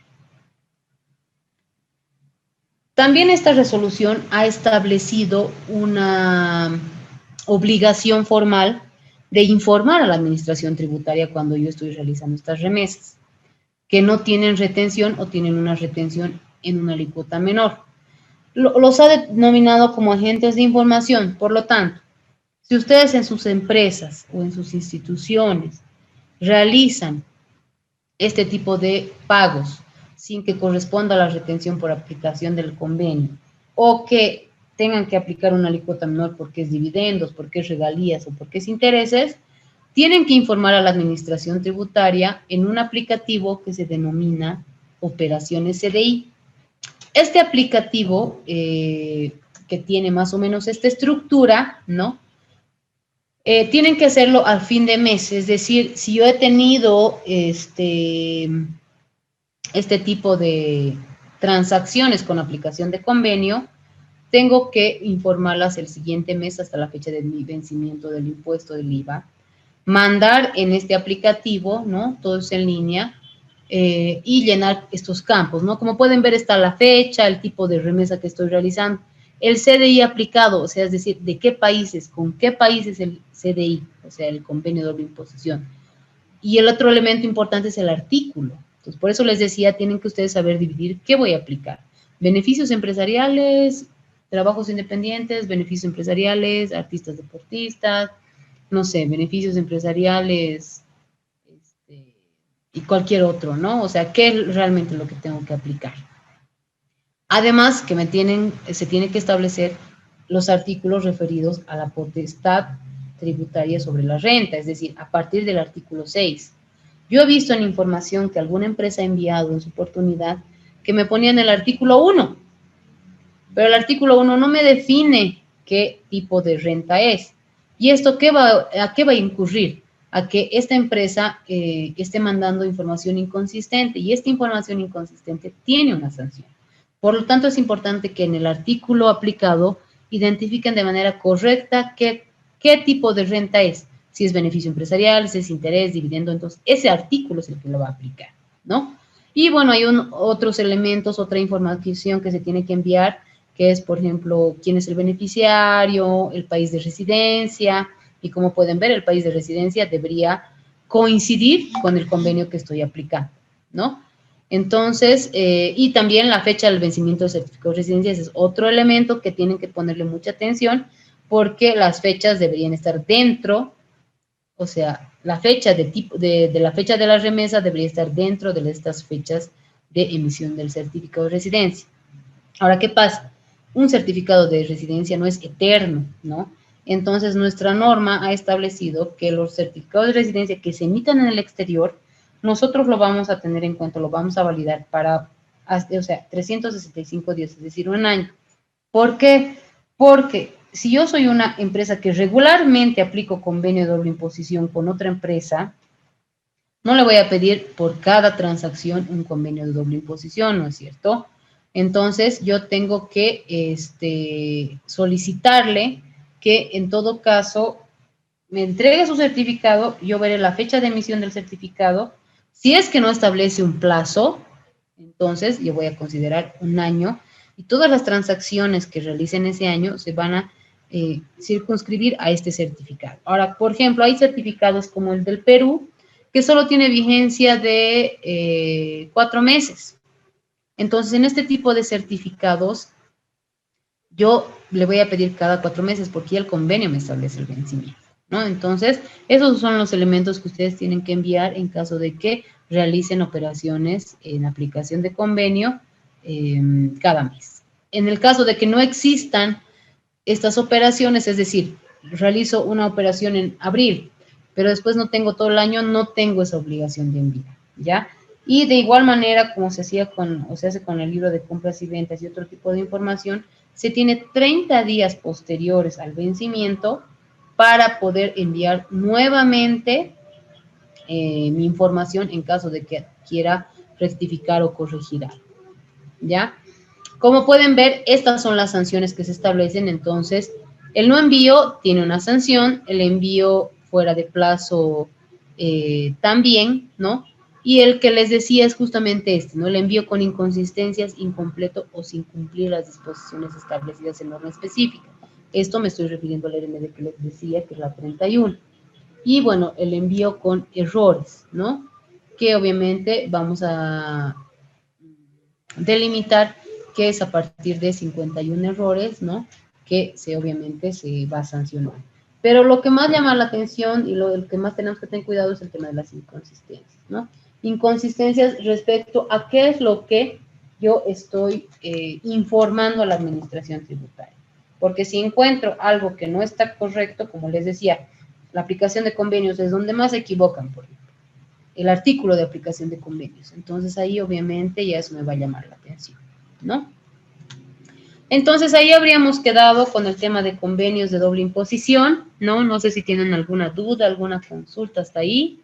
También esta resolución ha establecido una obligación formal de informar a la administración tributaria cuando yo estoy realizando estas remesas, que no tienen retención o tienen una retención en una alícuota menor. Los ha denominado como agentes de información. Por lo tanto, si ustedes en sus empresas o en sus instituciones realizan este tipo de pagos sin que corresponda a la retención por aplicación del convenio, o que tengan que aplicar una alícuota menor porque es dividendos, porque es regalías o porque es intereses, tienen que informar a la administración tributaria en un aplicativo que se denomina Operaciones CDI. Este aplicativo, que tiene más o menos esta estructura, ¿no? Tienen que hacerlo al fin de mes, es decir, si yo he tenido este tipo de transacciones con aplicación de convenio, tengo que informarlas el siguiente mes hasta la fecha de vencimiento del impuesto del IVA, mandar en este aplicativo, ¿no? Todo es en línea, y llenar estos campos, ¿no? Como pueden ver está la fecha, el tipo de remesa que estoy realizando, el CDI aplicado, o sea, es decir, de qué países, con qué países el CDI, o sea, el convenio de doble imposición. Y el otro elemento importante es el artículo. Entonces, por eso les decía, tienen que ustedes saber dividir qué voy a aplicar. Beneficios empresariales, trabajos independientes, beneficios empresariales, artistas deportistas, no sé, beneficios empresariales, y cualquier otro, ¿no? O sea, ¿qué es realmente lo que tengo que aplicar? Además, que se tiene que establecer los artículos referidos a la potestad tributaria sobre la renta, es decir, a partir del artículo 6. Yo he visto en información que alguna empresa ha enviado en su oportunidad que me ponían el artículo 1, pero el artículo 1 no me define qué tipo de renta es. ¿Y esto a qué va a incurrir? A que esta empresa esté mandando información inconsistente, y esta información inconsistente tiene una sanción. Por lo tanto, es importante que en el artículo aplicado identifiquen de manera correcta qué tipo de renta es, si es beneficio empresarial, si es interés, dividendo, entonces ese artículo es el que lo va a aplicar, ¿no? Y bueno, hay otros elementos, otra información que se tiene que enviar, que es, por ejemplo, quién es el beneficiario, el país de residencia, y como pueden ver, el país de residencia debería coincidir con el convenio que estoy aplicando, ¿no? Entonces, y también la fecha del vencimiento del certificado de residencia, ese es otro elemento que tienen que ponerle mucha atención, porque las fechas deberían estar dentro, o sea, la fecha de la fecha de la remesa debería estar dentro de estas fechas de emisión del certificado de residencia. Ahora, ¿qué pasa? Un certificado de residencia no es eterno, ¿no? Entonces, nuestra norma ha establecido que los certificados de residencia que se emitan en el exterior, nosotros lo vamos a tener en cuenta, lo vamos a validar para, o sea, 365 días, es decir, un año. ¿Por qué? Porque si yo soy una empresa que regularmente aplico convenio de doble imposición con otra empresa, no le voy a pedir por cada transacción un convenio de doble imposición, ¿no es cierto? Entonces, yo tengo que solicitarle que en todo caso me entregue su certificado, yo veré la fecha de emisión del certificado. Si es que no establece un plazo, entonces yo voy a considerar un año y todas las transacciones que realicen ese año se van a circunscribir a este certificado. Ahora, por ejemplo, hay certificados como el del Perú, que solo tiene vigencia de 4 meses. Entonces, en este tipo de certificados, yo le voy a pedir cada 4 meses porque el convenio me establece el vencimiento, ¿no? Entonces, esos son los elementos que ustedes tienen que enviar en caso de que realicen operaciones en aplicación de convenio cada mes. En el caso de que no existan estas operaciones, es decir, realizo una operación en abril, pero después no tengo todo el año, no tengo esa obligación de envío, ¿ya? Y de igual manera, como se hacía o se hace con el libro de compras y ventas y otro tipo de información, se tiene 30 días posteriores al vencimiento para poder enviar nuevamente mi información en caso de que quiera rectificar o corregir algo, ¿ya? Como pueden ver, estas son las sanciones que se establecen. Entonces, el no envío tiene una sanción, el envío fuera de plazo también, ¿no? Y el que les decía es justamente este, ¿no? El envío con inconsistencias, incompleto o sin cumplir las disposiciones establecidas en norma específica. Esto me estoy refiriendo al RMD que les decía, que es la 31. Y bueno, el envío con errores, ¿no? Que obviamente vamos a delimitar que es a partir de 51 errores, ¿no? Que obviamente se va a sancionar. Pero lo que más llama la atención y el que más tenemos que tener cuidado es el tema de las inconsistencias, ¿no? Inconsistencias respecto a qué es lo que yo estoy informando a la administración tributaria. Porque si encuentro algo que no está correcto, como les decía, la aplicación de convenios es donde más se equivocan, por ejemplo, el artículo de aplicación de convenios. Entonces ahí obviamente ya eso me va a llamar la atención, ¿no? Entonces ahí habríamos quedado con el tema de convenios de doble imposición, ¿no? No sé si tienen alguna duda, alguna consulta hasta ahí.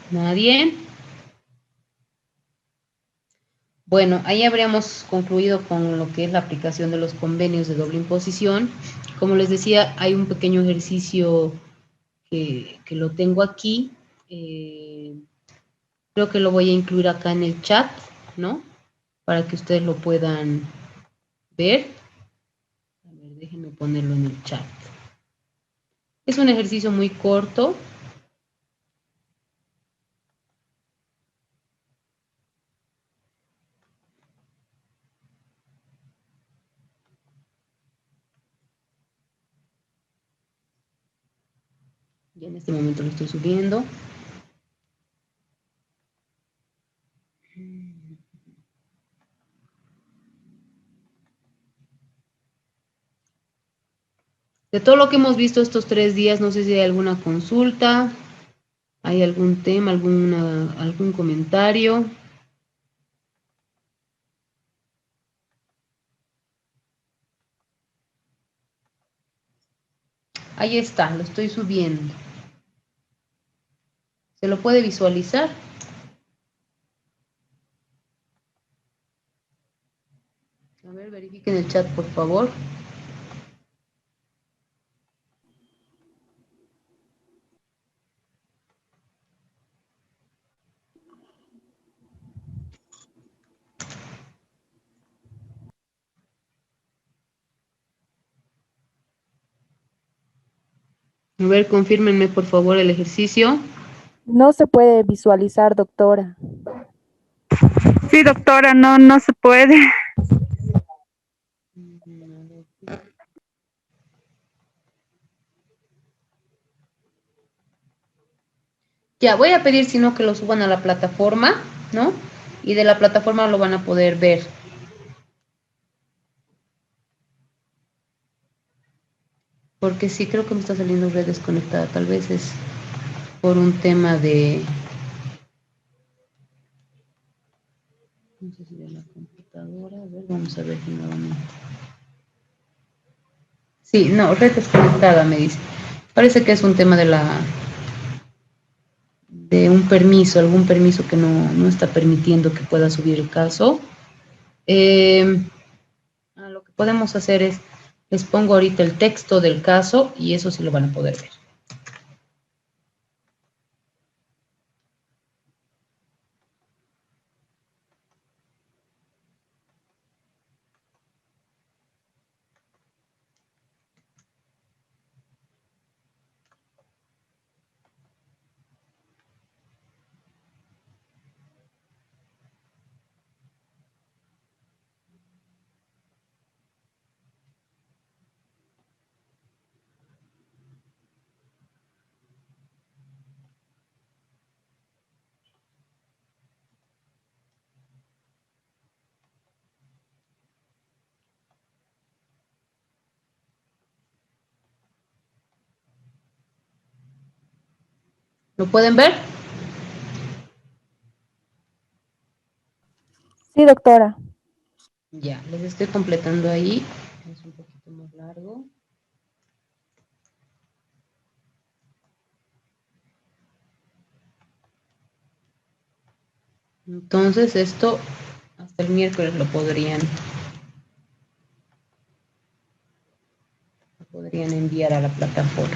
¿Nadie? Bueno, ahí habríamos concluido con lo que es la aplicación de los convenios de doble imposición. Como les decía, hay un pequeño ejercicio que lo tengo aquí. Creo que lo voy a incluir acá en el chat, ¿no? Para que ustedes lo puedan ver. A ver, déjenme ponerlo en el chat. Es un ejercicio muy corto. Y en este momento lo estoy subiendo. De todo lo que hemos visto estos 3 días, no sé si hay alguna consulta, hay algún tema, algún comentario. Ahí está, lo estoy subiendo. ¿Se lo puede visualizar? A ver, verifiquen el chat, por favor. A ver, confírmenme, por favor, el ejercicio. No se puede visualizar, doctora. Sí, doctora, no se puede. Ya, voy a pedir, si no, que lo suban a la plataforma, ¿no? Y de la plataforma lo van a poder ver. Porque sí, creo que me está saliendo red desconectada. Tal vez es por un tema de... No sé si de la computadora. A ver, vamos a ver nuevamente. Sí, no, red desconectada, me dice. Parece que es un tema de un permiso, algún permiso que no está permitiendo que pueda subir el caso. Lo que podemos hacer es, les pongo ahorita el texto del caso y eso sí lo van a poder ver. ¿Lo pueden ver? Sí, doctora. Ya, les estoy completando ahí. Es un poquito más largo. Entonces esto hasta el miércoles lo podrían enviar a la plataforma.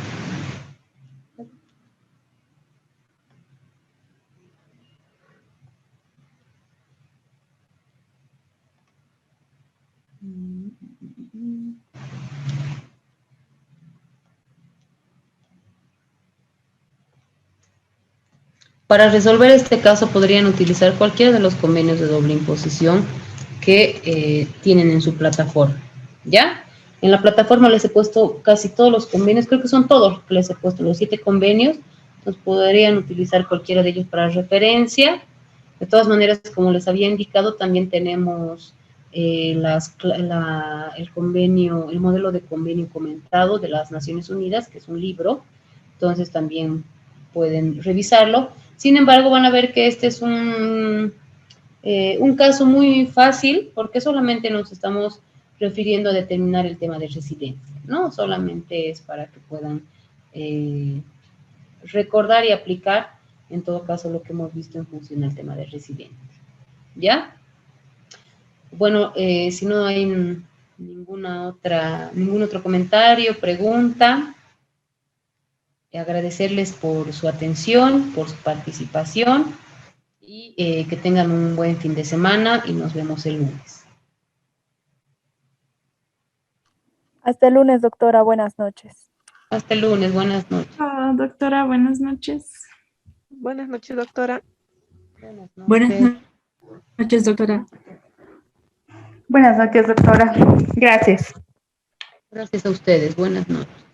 Para resolver este caso podrían utilizar cualquiera de los convenios de doble imposición que tienen en su plataforma, ¿ya? En la plataforma les he puesto casi todos los convenios, creo que son todos que les he puesto, los 7 convenios, entonces podrían utilizar cualquiera de ellos para referencia. De todas maneras, como les había indicado, también tenemos el convenio, el modelo de convenio comentado de las Naciones Unidas, que es un libro, entonces también pueden revisarlo. Sin embargo, van a ver que este es un caso muy fácil porque solamente nos estamos refiriendo a determinar el tema de residencia, ¿no? Solamente es para que puedan recordar y aplicar, en todo caso, lo que hemos visto en función al tema de residencia, ¿ya? Bueno, si no hay ningún otro comentario, pregunta, agradecerles por su atención, por su participación y que tengan un buen fin de semana y nos vemos el lunes. Hasta el lunes, doctora. Buenas noches. Hasta el lunes, buenas noches. Doctora, buenas noches. Buenas noches, doctora. Buenas noches, doctora. Buenas noches, doctora. Gracias. Gracias a ustedes, buenas noches.